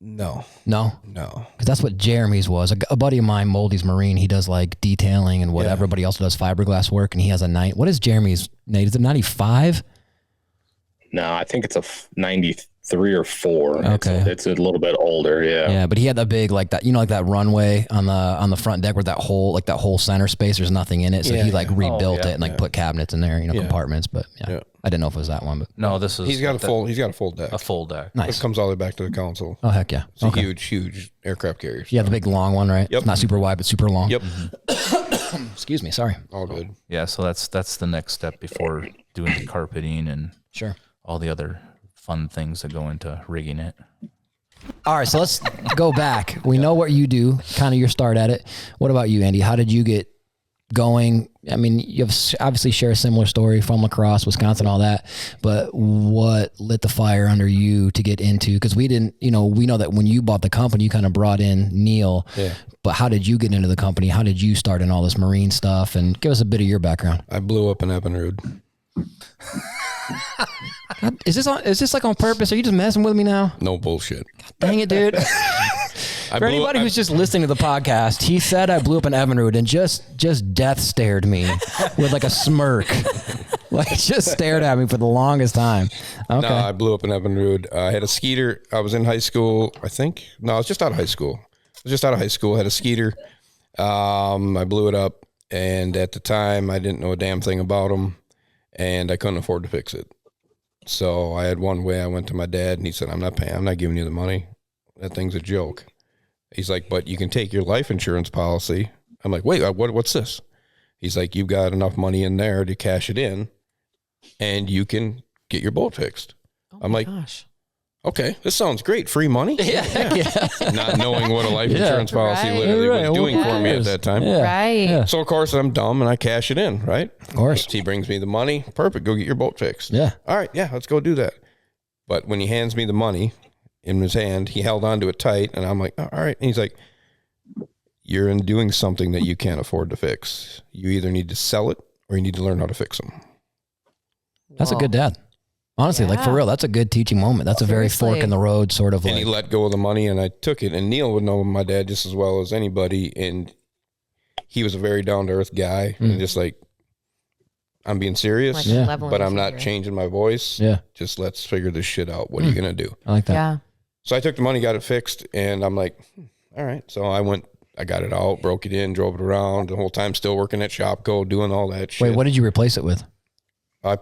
No, No, no. because that's what Jeremy's was. A buddy of mine, Moldy's Marine. He does like detailing and what everybody else does fiberglass work, and he has a night. What is Jeremy's, Nate? Is it 95? No, I think it's a 93 or 4. Okay. It's a little bit older. Yeah. Yeah, but he had that big like that, like that runway on the front deck where that whole center space. There's nothing in it, so he like rebuilt it and like put cabinets in there, compartments. But yeah, I didn't know if it was that one. But No, this is. He's got a full deck. A full deck. nice. It comes all the way back to the console. Oh heck yeah. It's a huge aircraft carrier. Yeah, the big long one, right? Yep. It's not super wide, but super long. Yep. Excuse me. Sorry. All good. Yeah, so that's the next step before doing the carpeting and Sure. all the other fun things that go into rigging it. All right, so let's go back. We know what you do, kind of your start at it. What about you, Andy? How did you get going? I mean, you have obviously share a similar story from lacrosse, Wisconsin, all that, but what lit the fire under you to get into? Because we didn't, we know that when you bought the company, you kind of brought in Neil, but how did you get into the company? How did you start in all this marine stuff? And give us a bit of your background. I blew up in Evinrude. Is this like on purpose? Are you just messing with me now? No bullshit. Dang it, dude. For anybody who's just listening to the podcast, he said I blew up in Evinrude and just death stared me with like a smirk. Like just stared at me for the longest time. Okay. No, I blew up in Evinrude. I had a Skeeter. I was in high school, I think. No, I was just out of high school. Had a Skeeter. I blew it up, and at the time, I didn't know a damn thing about them, and I couldn't afford to fix it. So I had one way. I went to my dad, and he said, I'm not paying. I'm not giving you the money. That thing's a joke. He's like, but you can take your life insurance policy. I'm like, wait, what's this? He's like, you've got enough money in there to cash it in, and you can get your boat fixed. I'm like, Gosh. okay, this sounds great. Free money? Yeah. Not knowing what a life insurance policy Right. literally Right. was doing for me Yes. at that time. Yeah. Right. Yeah. So, of course, I'm dumb and I cash it in, right? Of course. He brings me the money. Perfect. Go get your boat fixed. Yeah. All right. Yeah, let's go do that. But when he hands me the money in his hand, he held onto it tight. And I'm like, all right. And he's like, you're in doing something that you can't afford to fix. You either need to sell it or you need to learn how to fix them. That's a good dad. Honestly, like for real, that's a good teaching moment. That's a very fork in the road sort of And he like. let go of the money and I took it. And Neil would know my dad just as well as anybody. And he was a very down to earth guy. And just like, I'm being serious, Like Yeah. leveling but I'm the not finger. changing my voice. Yeah. Just let's figure this shit out. What are you going to do? I like that. Yeah. So I took the money, got it fixed. And I'm like, all right. So I got it out, broke it in, drove it around the whole time, still working at Shopco, doing all that shit. Wait, what did you replace it with? I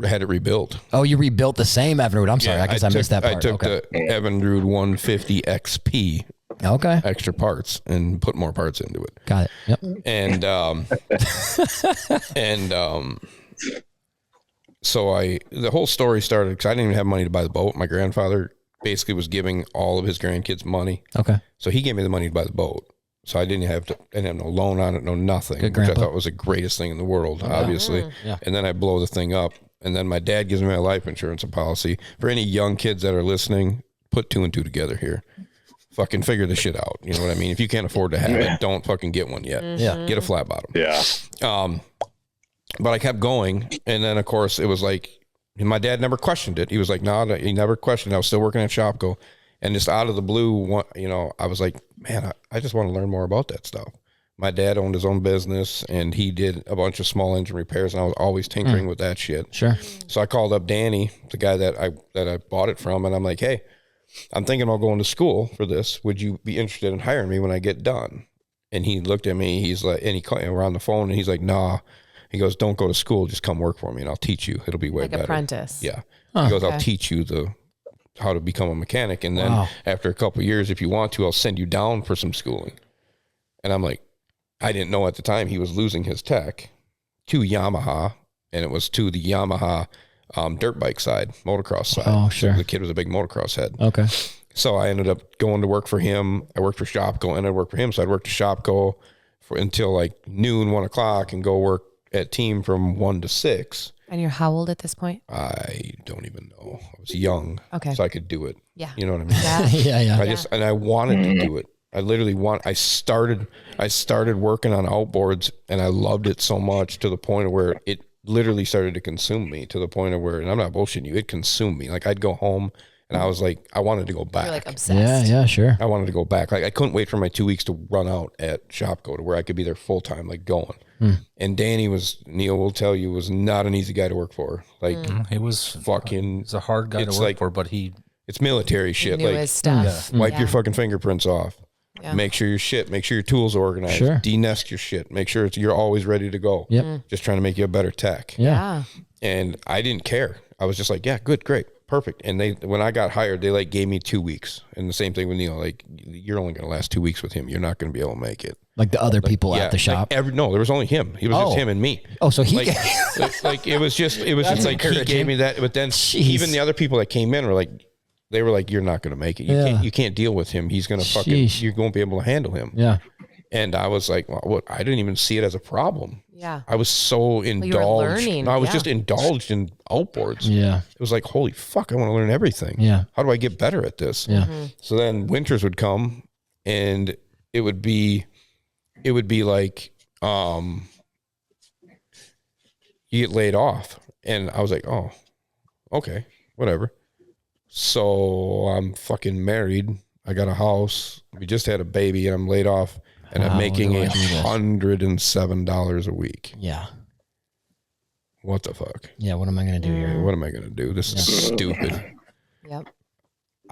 had it rebuilt. Oh, you rebuilt the same Evinrude. I'm sorry. I guess I missed that part. I took Okay. the Evinrude 150 XP Okay. extra parts and put more parts into it. Got it. Yep. And so the whole story started because I didn't even have money to buy the boat. My grandfather basically was giving all of his grandkids money. Okay. So he gave me the money to buy the boat. So I didn't have no loan on it, no nothing, Good which I grandpa. thought was the greatest thing in the world, obviously. Yeah. And then I blow the thing up. And then my dad gives me a life insurance policy. For any young kids that are listening, put 2 and 2 together here. Fucking figure this shit out. You know what I mean? If you can't afford to have it, don't fucking get one yet. Yeah. Get a flat bottom. Yeah. But I kept going. And then, of course, it was like, my dad never questioned it. He was like, no, he never questioned it. I was still working at Shopco. And just out of the blue, I was like, man, I just want to learn more about that stuff. My dad owned his own business and he did a bunch of small engine repairs and I was always tinkering with that shit. Sure. So I called up Danny, the guy that I bought it from, and I'm like, hey, I'm thinking about going to school for this. Would you be interested in hiring me when I get done? And he looked at me, he's like, and he called me around the phone and he's like, nah. He goes, don't go to school, just come work for me and I'll teach you. It'll be way Like better. apprentice. Yeah. He goes, I'll Okay. teach you how to become a mechanic. And then after a couple of years, if you want to, I'll send you down for some schooling. And I'm like, I didn't know at the time he was losing his tech. to Yamaha, and it was to the Yamaha dirt bike side, motocross side. Oh, sure. So the kid was a big motocross head. Okay. So I ended up going to work for him. I worked for Shopko and I worked for him. So I'd work to Shopko until like noon, 1 o'clock, and go work at team from 1 to 6. And you're how old at this point? I don't even know. I was young. Okay. So I could do it. Yeah. You know what I mean? Yeah. Yeah. And I wanted to do it. I started working on outboards and I loved it so much to the point of where it literally started to consume me, to the point of where, and I'm not bullshitting you, it consumed me. Like I'd go home and I was like, I wanted to go back. You're like obsessed. Yeah, sure. I wanted to go back. Like I couldn't wait for my 2 weeks to run out at Shopko to where I could be there full time, like going. And Danny Neil will tell you, was not an easy guy to work for. Like He was fucking, he's a hard guy to it's work like- for, but he it's military shit. Knew Like his stuff. wipe your fucking fingerprints off. Yeah. Make sure make sure your tools are organized. Sure. De-nest your shit. Make sure you're always ready to go. Yep. Just trying to make you a better tech. Yeah. And I didn't care. I was just like, yeah, good, great, perfect. And when I got hired, they like gave me 2 weeks. And the same thing with Neil. Like, you're only going to last 2 weeks with him. You're not going to be able to make it. Like the other people at the shop. No, there was only him. He was just him and me. Oh, so he. Like it was just like he gave me that. But then even the other people that came in were like, you're not going to make it. You can't deal with him. He's going to fucking, you won't be able to handle him. Yeah. And I was like, well, what? I didn't even see it as a problem. Yeah. I was so indulged. you were learning, No, I was yeah. just indulged in outboards. Yeah. It was like, holy fuck, I want to learn everything. Yeah. How do I get better at this? Yeah. So then winters would come and it would be like, you get laid off. And I was like, oh, okay, whatever. So I'm fucking married. I got a house. We just had a baby and I'm laid off and I'm making $107 a week. Yeah. What the fuck? Yeah. What am I going to do here? What am I going to do? This is stupid. Yep.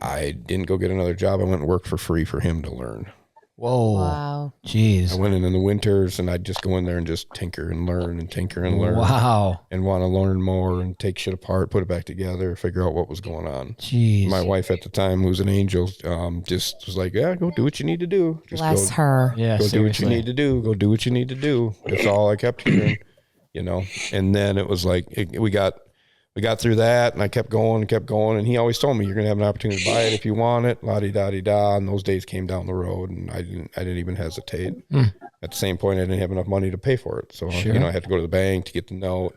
I didn't go get another job. I went and worked for free for him to learn. Whoa. Wow. Jeez. I went in the winters and I'd just go in there and just tinker and learn and tinker and learn. Wow. And want to learn more and take shit apart, put it back together, figure out what was going on. Jeez. My wife at the time, who's an angel, just was like, yeah, go do what you need to do. Just Bless her. Yeah. Go do what you seriously. need to do. Go do what you need to do. That's all I kept hearing, And then it was like, we got through that and I kept going. And he always told me, you're going to have an opportunity to buy it if you want it, la-di-da-di-da. And those days came down the road and I didn't even hesitate. At the same point, I didn't have enough money to pay for it. So, I had to go to the bank to get the note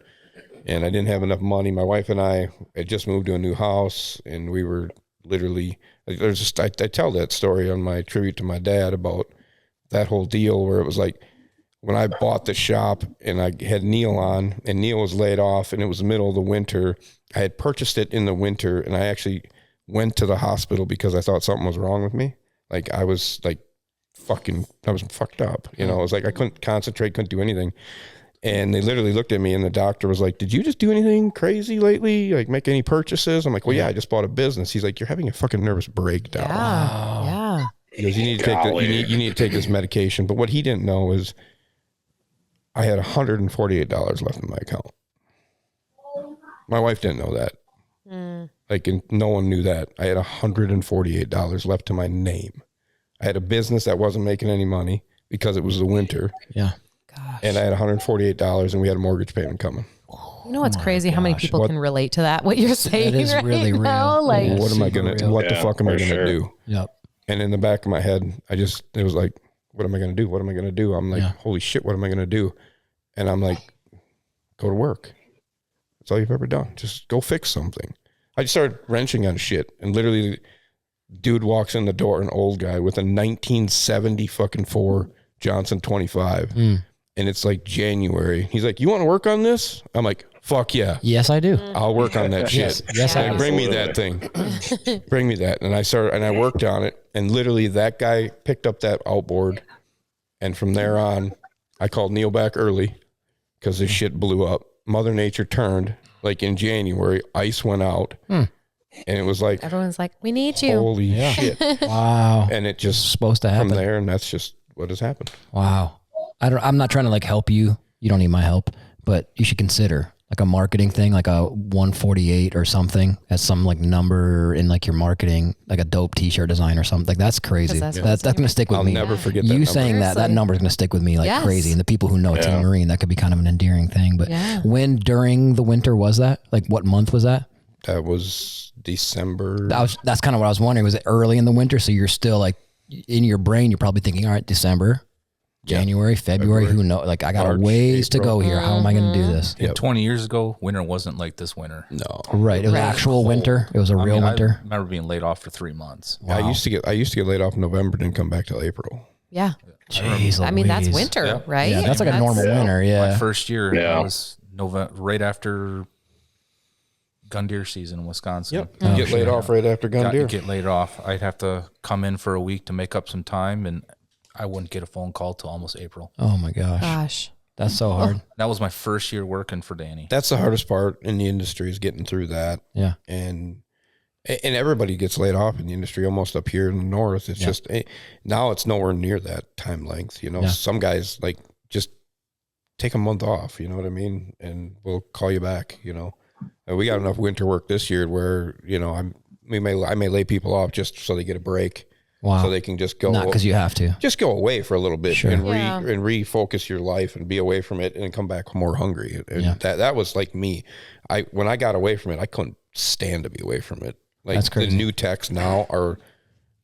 and I didn't have enough money. My wife and I had just moved to a new house and we were literally, I tell that story on my tribute to my dad about that whole deal where it was like, when I bought the shop and I had Neil on and Neil was laid off and it was the middle of the winter, I had purchased it in the winter and I actually went to the hospital because I thought something was wrong with me. Like I was like I was fucked up. It was like I couldn't concentrate, couldn't do anything. And they literally looked at me and the doctor was like, did you just do anything crazy lately? Like make any purchases? I'm like, well, yeah, I just bought a business. He's like, you're having a fucking nervous breakdown. Yeah. Yeah. He goes, you need to take you need to take this medication. But what he didn't know is I had $148 left in my account. My wife didn't know that. And no one knew that. I had $148 left to my name. I had a business that wasn't making any money because it was the winter. Yeah. Gosh. And I had $148 and we had a mortgage payment coming. You know what's crazy? How many people can relate to that? What you're saying is right really real. now? Like, Yeah. What am I going to, what the Yeah, fuck am I for going to sure. do? Yep. And in the back of my head, it was like, what am I going to do? What am I going to do? I'm like, holy shit, what am I going to do? And I'm like, go to work. That's all you've ever done. Just go fix something. I just started wrenching on shit. And literally, dude walks in the door, an old guy with a 1970 fucking 4 Johnson 25. And it's like January. He's like, you want to work on this? I'm like, fuck yeah. Yes, I do. I'll work on that shit. Yes, I Like, do. bring me that thing. Bring me that. And I worked on it. And literally that guy picked up that outboard. And from there on, I called Neil back early because this shit blew up. Mother Nature turned like in January. Ice went out. And it was like, everyone's like, we need you. holy shit. Wow. And it just Supposed to happen. from there. And that's just what has happened. Wow. I'm not trying to like help you. You don't need my help, but you should consider Like a marketing thing, like a 148 or something as some like number in like your marketing, like a dope t-shirt design or something. Like that's crazy. That's That's going to stick with I'll me. never forget that You number. saying that number is going to stick with me like Yes. crazy. And the people who know Team Marine, that could be kind of an endearing thing. But Yeah. when during the winter was that? Like what month was that? That was December. That's kind of what I was wondering. Was it early in the winter? So you're still like in your brain, you're probably thinking, all right, December, January, February, who knows? Like I got a March, ways to April. go here. How am I going to do this? Yep. 20 years ago, winter wasn't like this winter. No. Right. It was actual winter. It was a real winter. I remember being laid off for 3 months. I used to get laid off in November, didn't come back till April. Yeah. Jeez, I mean, that's Louise. winter, Yeah. right? Yeah, that's like a normal winter. My Yeah. first year Yeah. was November, right after gun deer season in Wisconsin. Yep. You get laid off right after gun deer. Get laid off. I'd have to come in for a week to make up some time, and I wouldn't get a phone call till almost April. Oh my gosh. Gosh. That's so hard. That was my first year working for Danny. That's the hardest part in the industry is getting through that. Yeah. And everybody gets laid off in the industry almost up here in the north. It's just now it's nowhere near that time length. You know, some guys like just take a month off, you know what I mean? And we'll call you back, you know. We got enough winter work this year where, you know, I may lay people off just so they get a break. Wow. So they can just go. Not because you have to. Just go away for a little bit Sure. and Yeah. refocus your life and be away from it and come back more hungry. And Yeah. that was like me. When I got away from it, I couldn't stand to be away from it. Like That's the crazy. new techs now are,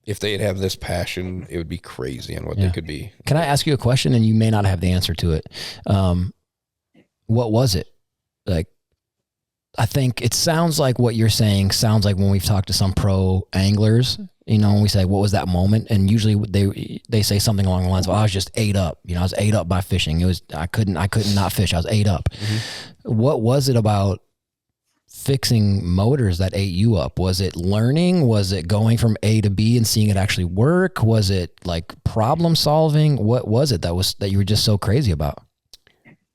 if they'd have this passion, it would be crazy on what they could be. Can I ask you a question? And you may not have the answer to it. What was it? Like, I think it sounds like what you're saying sounds like when we've talked to some pro anglers, you know, when we say, what was that moment? And usually they say something along the lines of, I was just ate up. You know, I was ate up by fishing. I couldn't not fish. I was ate up. Mm-hmm. What was it about fixing motors that ate you up? Was it learning? Was it going from A to B and seeing it actually work? Was it like problem solving? What was it that you were just so crazy about?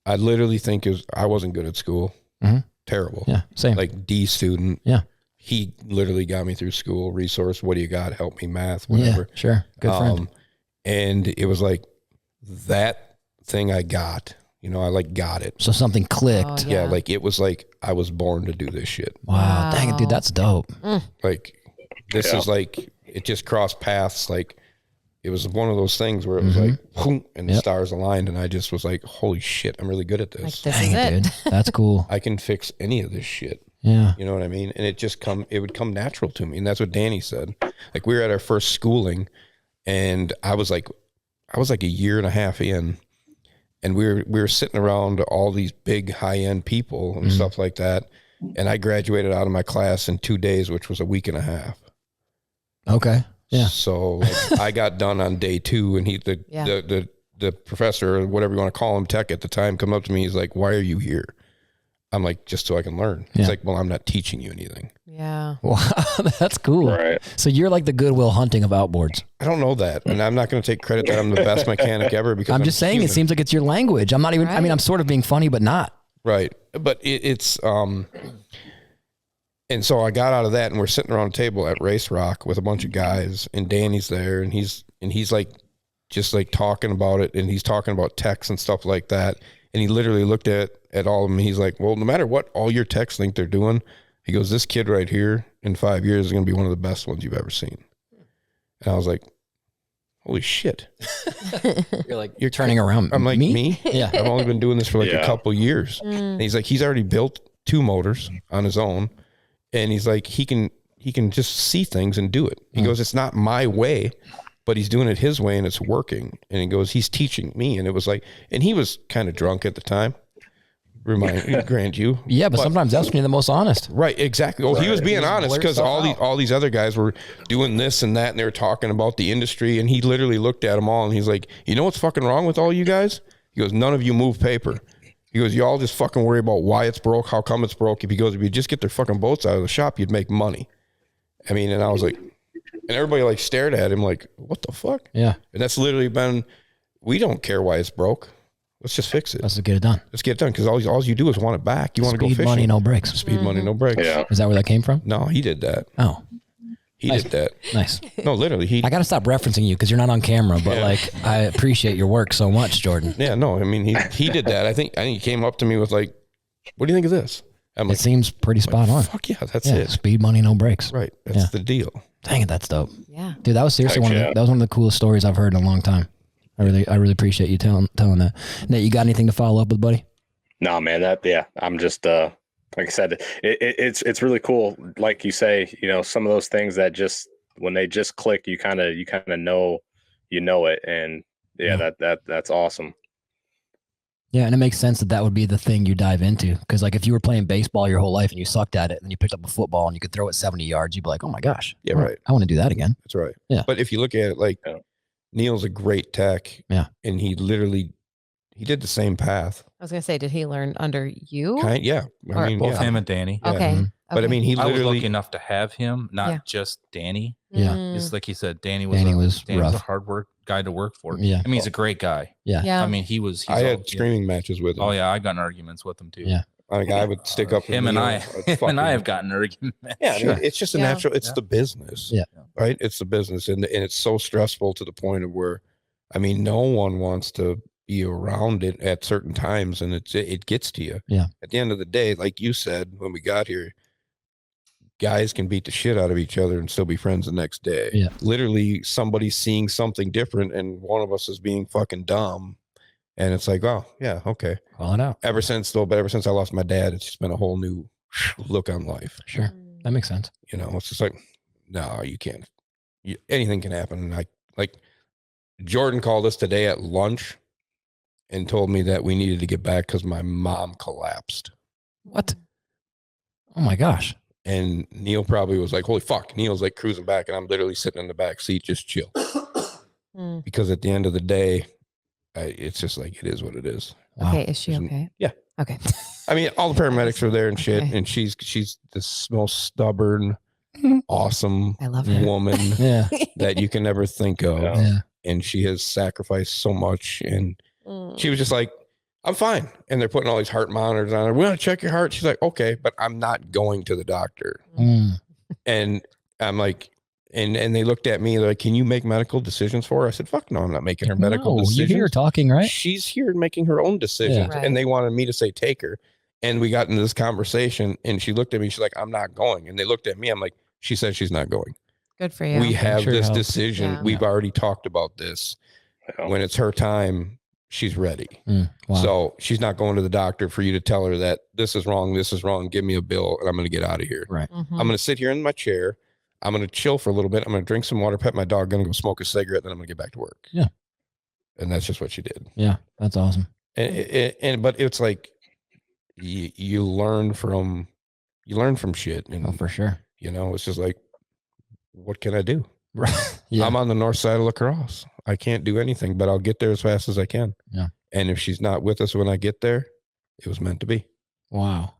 I literally think I wasn't good at school. Mhm. Terrible. Yeah, same. Like D student. Yeah. He literally got me through school, resource. What do you got? Help me math, whatever. Yeah, sure. Good friend. And it was like that thing I got, you know, I like got it. So something clicked. Oh, Yeah. Like it was like I was born to do this shit. Wow. Dang it, dude. That's dope. Like this is like, it just crossed paths. Like it was one of those things where it was like, whoom, and the stars aligned. And I just was like, holy shit, I'm really good at Like, this. this Dang is it, it. dude. That's cool. I can fix any of this shit. Yeah. You know what I mean? And it would come natural to me. And that's what Danny said. Like we were at our first schooling and I was like a year and a half in and we were sitting around all these big high end people and stuff like that. And I graduated out of my class in 2 days, which was a week and a half. Okay. Yeah. So like, I got done on day 2 and the professor or whatever you want to call him, tech at the time, come up to me. He's like, why are you here? I'm like, just so I can learn. He's like, well, I'm not teaching you anything. Yeah. Wow. That's cool. Right. So you're like the Goodwill Hunting of outboards. I don't know that. And I'm not going to take credit that I'm the best mechanic ever because I'm just saying human. it seems like it's your language. I'm not even, I mean, Right. I'm sort of being funny, but not. Right. But it's, and so I got out of that and we're sitting around a table at Race Rock with a bunch of guys and Danny's there and he's like, just like talking about it. And he's talking about techs and stuff like that. And he literally looked at all of them. He's like, well, no matter what all your techs think they're doing, he goes, this kid right here in 5 years is going to be one of the best ones you've ever seen. And I was like, holy shit. You're like, you're turning around. I'm like, me? Yeah. I've only been doing this for like Yeah. a couple years. And he's like, he's already built 2 motors on his own. And he's like, he can just see things and do it. He goes, it's not my way, but he's doing it his way and it's working. And he goes, he's teaching me. And it was like, and he was kind of drunk at the time. Grant you. Yeah, but sometimes that's when you're the most honest. Right, exactly. Well, he was being honest blurt because stuff all these other guys were doing this and that, and they were talking about the industry. And he literally looked at them all, and he's like, "You know what's fucking wrong with all you guys?" He goes, "None of you move paper." He goes, "You all just fucking worry about why it's broke, how come it's broke." If he goes, "If you just get their fucking boats out of the shop, you'd make money." I mean, and I was like, and everybody like stared at him like, "What the fuck?" Yeah. And that's literally been, we don't care why it's broke. Let's just fix it. Let's get it done. Let's get it done because all you do is want it back. You want to go Speed, fishing. money, no breaks. Speed, money, no breaks. Yeah. Is that where that came from? No, he did that. Oh, He did that. nice. No, literally, he. I got to stop referencing you because you're not on camera, but like, I appreciate your work so much, Jordan. Yeah, no, I mean, he did that. I think he came up to me with like what do you think of this? I'm It seems pretty spot on. Fuck yeah, that's Yeah, it. speed, money, no brakes. Right. That's Yeah. the deal. Dang it, that's dope. Yeah. Dude, that was seriously Heck that was one of the coolest stories I've heard in a long time. I really appreciate you telling that. Nate, you got anything to follow up with, buddy? No, man, I'm just, like I said, it's really cool. Like you say, some of those things that just, when they just click, you kind of know, it. And that's awesome. Yeah, and it makes sense that would be the thing you dive into. Because like if you were playing baseball your whole life and you sucked at it, and then you picked up a football and you could throw it 70 yards, you'd be like, oh my gosh. Yeah, right. I want to do that again. That's right. Yeah. But if you look at it, like Neil's a great tech. Yeah. And he did the same path. I was gonna say, did he learn under you? Yeah. Or- I mean, Both yeah. him and Danny. Yeah. Okay. But I mean, he I was literally lucky enough to have him, not Yeah. just Danny. Yeah. It's like he said, Danny Danny was a rough. hard work guy to work for. Yeah. I mean, he's a great guy. Yeah. Yeah. I mean, he's I had all- screaming matches with him. Oh yeah, I got in arguments with him too. Yeah. Like I would stick up for Him and Neil. I, I'd him fucking- and I have gotten arguments. Yeah, I mean, it's just a Yeah. natural. It's Yeah. the business. Yeah. Right. It's the business, and it's so stressful to the point of where, I mean, no one wants to be around it at certain times, and it gets to you. Yeah. At the end of the day, like you said when we got here, guys can beat the shit out of each other and still be friends the next day. Yeah. Literally, somebody's seeing something different, and one of us is being fucking dumb, and it's like, oh yeah, okay. Call it out. Ever since I lost my dad, it's just been a whole new look on life. Sure. That makes sense. It's just like, no, you can't. Anything can happen. Like Jordan called us today at lunch and told me that we needed to get back because my mom collapsed. What? Oh my gosh. And Neil probably was like, holy fuck. Neil's like cruising back, and I'm literally sitting in the back seat, just chill. Because at the end of the day, it's just like, it is what it is. Wow. Okay, is she okay? Yeah. Okay. I mean, all the paramedics are there and shit, Okay. and she's the most stubborn, awesome I love her. woman Yeah. that you can ever think of. Yeah. Yeah. And she has sacrificed so much. And she was just like, I'm fine. And they're putting all these heart monitors on her. We want to check your heart. She's like, okay, but I'm not going to the doctor. Mm. And I'm like, and they looked at me, they're like, can you make medical decisions for her? I said, fuck no, I'm not making her medical No, you decisions. hear her talking, right? She's here making her own decisions. Yeah. Right. And they wanted me to say, take her. And we got into this conversation, and she looked at me. She's like, I'm not going. And they looked at me. I'm like, she said she's not going. Good for you. We have sure this helps. decision. Yeah. We've already talked about this. Yeah. When it's her time, she's ready. Wow. So she's not going to the doctor for you to tell her that this is wrong, give me a bill, and I'm going to get out of here. Right. Mhm. I'm going to sit here in my chair. I'm going to chill for a little bit. I'm going to drink some water, pet my dog, going to go smoke a cigarette, then I'm going to get back to work. Yeah. And that's just what she did. Yeah. That's awesome. But it's like you learn from shit, and Oh, for sure. it's just like, what can I do? Right. Yeah. I'm on the north side of La Crosse. I can't do anything, but I'll get there as fast as I can. Yeah. And if she's not with us when I get there, it was meant to be. Wow.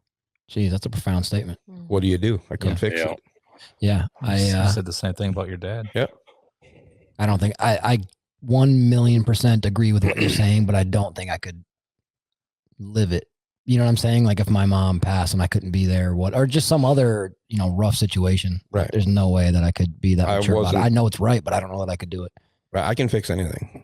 Geez, that's a profound statement. What do you do? I couldn't fix Yeah. it. Yeah. I said the same thing about your dad. I don't think I 1,000,000% agree with what you're saying, but I don't think I could live it. You know what I'm saying? Like if my mom passed and I couldn't be there, or just some other, rough situation. Right. There's no way that I could be that I mature about it. wasn't- I know it's right, but I don't know that I could do it. Right. I can fix anything,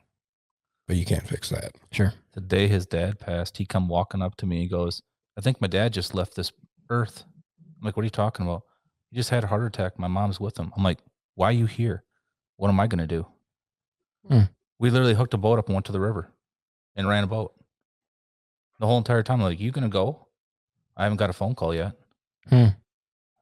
but you can't fix that. Sure. The day his dad passed, he come walking up to me. He goes, I think my dad just left this earth. I'm like, what are you talking about? He just had a heart attack. My mom's with him. I'm like, why are you here? What am I going to do? We literally hooked a boat up and went to the river and ran a boat. The whole entire time, I'm like, you going to go? I haven't got a phone call yet. I'm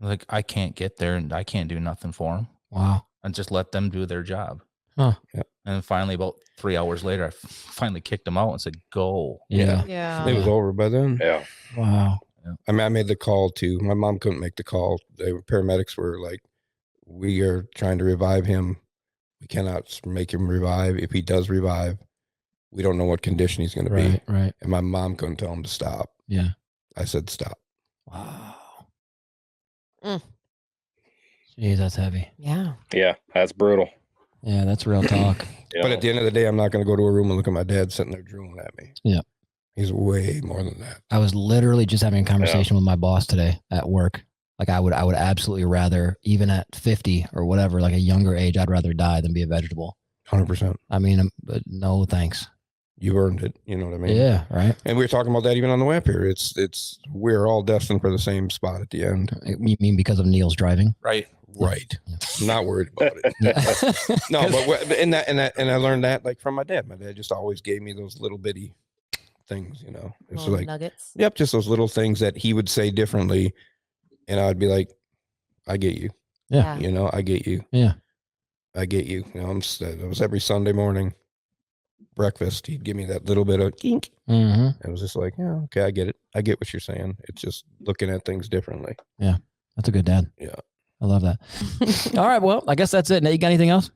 like, I can't get there and I can't do nothing for him. Wow. And just let them do their job. Huh. Yeah. And finally, about 3 hours later, I finally kicked him out and said, go. Yeah. Yeah. It was over by then. Yeah. Wow. I mean, I made the call too. My mom couldn't make the call. The paramedics were like, we are trying to revive him. We cannot make him revive. If he does revive, we don't know what condition he's going to be. Right. And my mom couldn't tell him to stop. Yeah. I said, stop. Wow. Mm. Jeez, that's heavy. Yeah. Yeah. That's brutal. Yeah, that's real talk. But at the end of the day, I'm not going to go to a room and look at my dad sitting there drooling at me. Yeah. He's way more than that. I was literally just having a conversation with my boss today at work. Like I would absolutely rather, even at 50 or whatever, like a younger age, I'd rather die than be a vegetable. 100%. I mean, but no thanks. you've earned it. You know what I mean? Yeah, right. And we were talking about that even on the way up here. We're all destined for the same spot at the end. You mean because of Neil's driving? Right. I'm not worried about it. No, but and I learned that like from my dad. My dad just always gave me those little bitty things, you know. It's Little like nuggets. Yep, just those little things that he would say differently, and I'd be like, I get you. Yeah. You know, I get you. Yeah. I get you. You know, it was every Sunday morning breakfast. He'd give me that little bit of kink. Mm-hmm. It was just like, yeah, okay, I get it. I get what you're saying. It's just looking at things differently. Yeah. That's a good dad. Yeah. I love that. All right. Well, I guess that's it. Nate, you got anything else?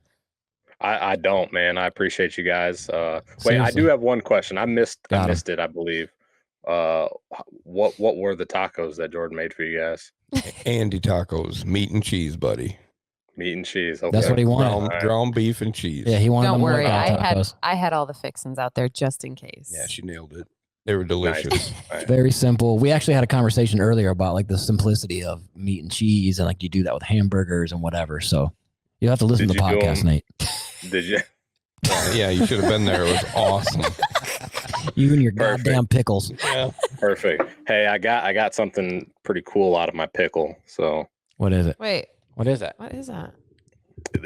I don't, man. I appreciate you guys. Wait, I Seriously. do have one question. I missed Got 'em. it, I believe. What were the tacos that Jordan made for you guys? Andy tacos, meat and cheese, buddy. Meat and cheese. Okay. That's what he wanted. Ground beef and cheese. Yeah, he wanted Don't them worry. workout tacos. I had all the fixins out there just in case. Yeah, she nailed it. They were delicious. Nice. Very simple. We actually had a conversation earlier about like the simplicity of meat and cheese, and like you do that with hamburgers and whatever. So you'll have to listen Did to the you do podcast, 'em? Nate. Did you? Yeah, you should have been there. It was awesome. You and your Perfect. goddamn pickles. Yeah. Perfect. Hey, I got something pretty cool out of my pickle. So What is it? Wait, What is that? what is that?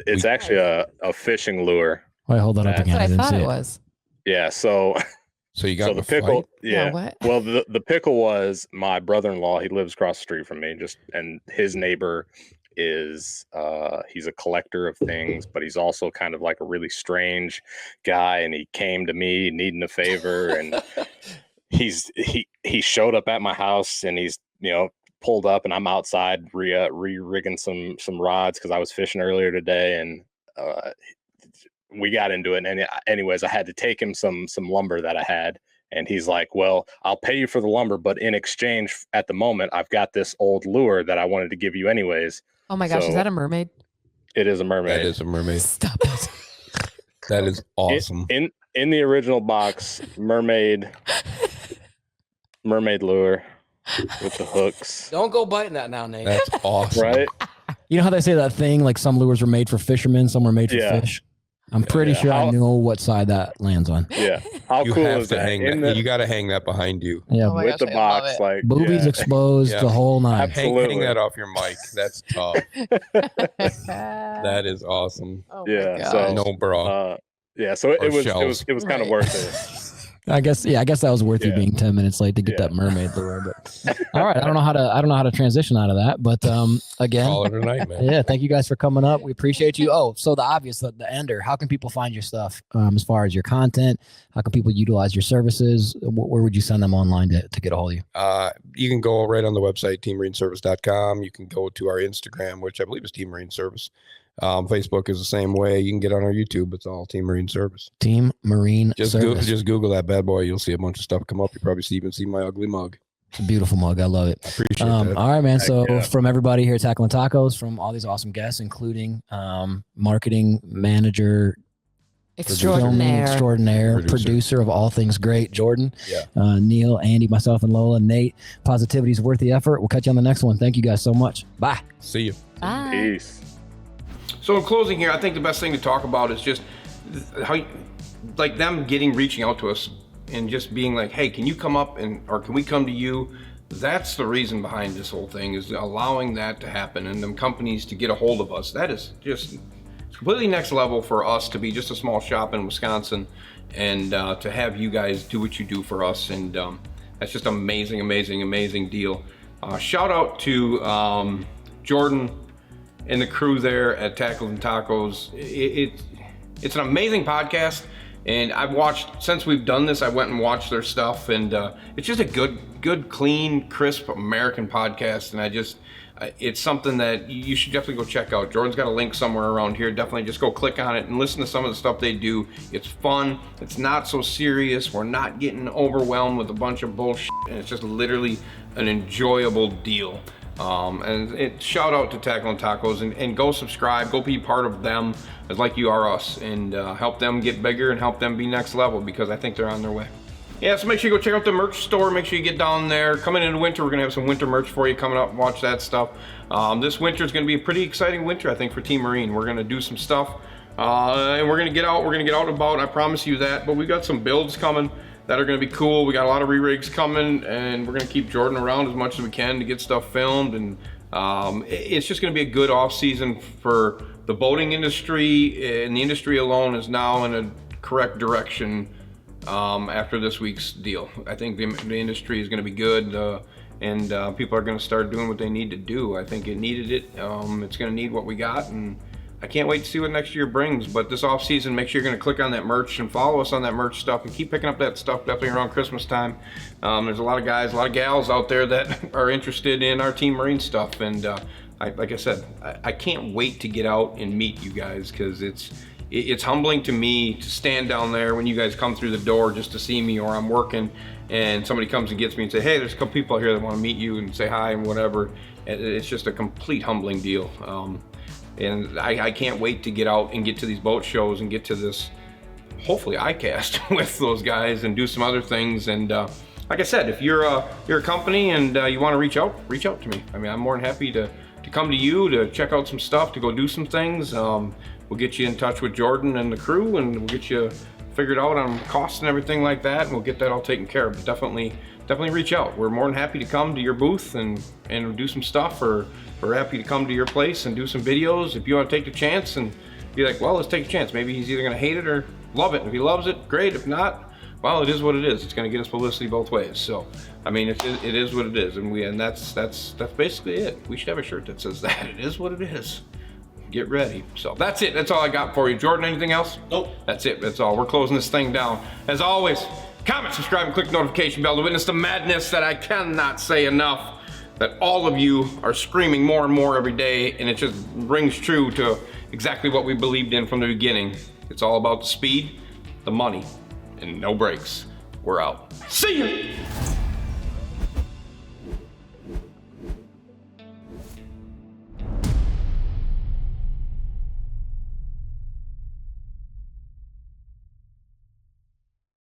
it's actually a fishing lure. Wait, hold that up That's again. That's what I didn't thought see it it. was. Yeah. So So you got so in the a pickle. fight? Yeah. what? Well, the pickle was my brother-in-law. He lives across the street from me. And his neighbor is he's a collector of things, but he's also kind of like a really strange guy. And he came to me needing a favor, and he showed up at my house, and he's pulled up, and I'm outside re-rigging some rods because I was fishing earlier today, and we got into it. And anyways, I had to take him some lumber that I had. And he's like, well, I'll pay you for the lumber, but in exchange, at the moment, I've got this old lure that I wanted to give you anyways. Oh my gosh, So- is that a mermaid? It is a mermaid. That is a mermaid. Stop it. That is awesome. In the original box, mermaid lure with the hooks. Don't go biting that now, Nate. That's awesome. Right? You know how they say that thing, like some lures were made for fishermen, some were made for Yeah. fish? I'm pretty sure I How- know what side that lands on. Yeah. How You cool have is to that? hang In that. the, You got to hang that behind you. Yeah, Oh my with gosh, the I love box, it. like boobies yeah. exposed, Yeah. the whole nine. Absolutely. Hang that off your mic. That's tough. That is awesome. Oh Yeah, my gosh. so- No bra. Yeah, so Or it was shells. kind of Right. worth it. I guess that was worth you Yeah. being 10 minutes late to get Yeah. that mermaid lure. But all right, I don't know how to transition out of that. But again, Call it a night, man. yeah, thank you guys for coming up. We appreciate you. Oh, so the obvious, the ender. How can people find your stuff as far as your content? How can people utilize your services? Where would you send them online to get a hold of you? You can go right on the website, teammarineservice.com. You can go to our Instagram, which I believe is Team Marine Service. Facebook is the same way. You can get on our YouTube. It's all Team Marine Service. Team Marine Just Service. just Google that bad boy. You'll see a bunch of stuff come up. You probably even see my ugly mug. It's a beautiful mug. I love it. I appreciate that. All right, man. So yeah. from everybody here at Tackling Tacos, from all these awesome guests, including marketing manager, filming Extraordinaire. extraordinaire, Producer. producer of all things great, Jordan, Yeah. Neil, Andy, myself, and Lola, Nate. Positivity is worth the effort. We'll catch you on the next one. Thank you guys so much. Bye. See you. Bye. Peace. So in closing here, I think the best thing to talk about is just how, like them reaching out to us and just being like, hey, can you come up or can we come to you? That's the reason behind this whole thing, is allowing that to happen and them companies to get a hold of us. That is just completely next level for us to be just a small shop in Wisconsin and to have you guys do what you do for us. And that's just amazing, amazing, amazing deal. Shout out to Jordan and the crew there at Tackling Tacos. It's an amazing podcast, and I've watched, since we've done this, I went and watched their stuff, and it's just a good, clean, crisp American podcast, and it's something that you should definitely go check out. Jordan's got a link somewhere around here. Definitely just go click on it and listen to some of the stuff they do. It's fun. It's not so serious. We're not getting overwhelmed with a bunch of bullshit, and it's just literally an enjoyable deal. Shout out to Tackling Tacos and go subscribe, go be part of them as like you are us, and help them get bigger and help them be next level, because I think they're on their way. Yeah, so make sure you go check out the merch store. Make sure you get down there. Coming into winter, we're gonna have some winter merch for you coming up. Watch that stuff. This winter is gonna be a pretty exciting winter, I think, for Team Marine. We're gonna do some stuff And we're gonna get out. We're gonna get out and about. I promise you that. But we got some builds coming that are gonna be cool. We got a lot of re-rigs coming, and we're gonna keep Jordan around as much as we can to get stuff filmed. And it's just gonna be a good off season for the boating industry, and the industry alone is now in a correct direction after this week's deal. I think the industry is gonna be good. And people are going to start doing what they need to do. I think it needed it. It's going to need what we got, and I can't wait to see what next year brings. But this off season, make sure you're going to click on that merch and follow us on that merch stuff, and keep picking up that stuff definitely around Christmas time. There's a lot of guys, a lot of gals out there that are interested in our Team Marine stuff, and like I said, I can't wait to get out and meet you guys, because it's humbling to me to stand down there when you guys come through the door just to see me, or I'm working and somebody comes and gets me and say, hey, there's a couple people here that want to meet you and say hi and whatever. It's just a complete humbling deal. And I can't wait to get out and get to these boat shows and get to this, hopefully, iCast with those guys and do some other things. And like I said, if you're a company and you want to reach out to me. I mean, I'm more than happy to come to you, to check out some stuff, to go do some things. We'll get you in touch with Jordan and the crew, and we'll get you figured out on costs and everything like that, and we'll get that all taken care of. But definitely reach out. We're more than happy to come to your booth and do some stuff, or we're happy to come to your place and do some videos. If you want to take the chance and be like, well, let's take a chance. Maybe he's either going to hate it or love it. If he loves it, great. If not, well, it is what it is. It's going to get us publicity both ways. So, I mean, it is what it is, and that's basically it. We should have a shirt that says that. It is what it is. Get ready. So that's it. That's all I got for you. Jordan, anything else? Nope. That's it. That's all. We're closing this thing down. As always, comment, subscribe, and click the notification bell to witness the madness that I cannot say enough, that all of you are screaming more and more every day, and it just rings true to exactly what we believed in from the beginning. It's all about the speed, the money, and no brakes. We're out. See ya!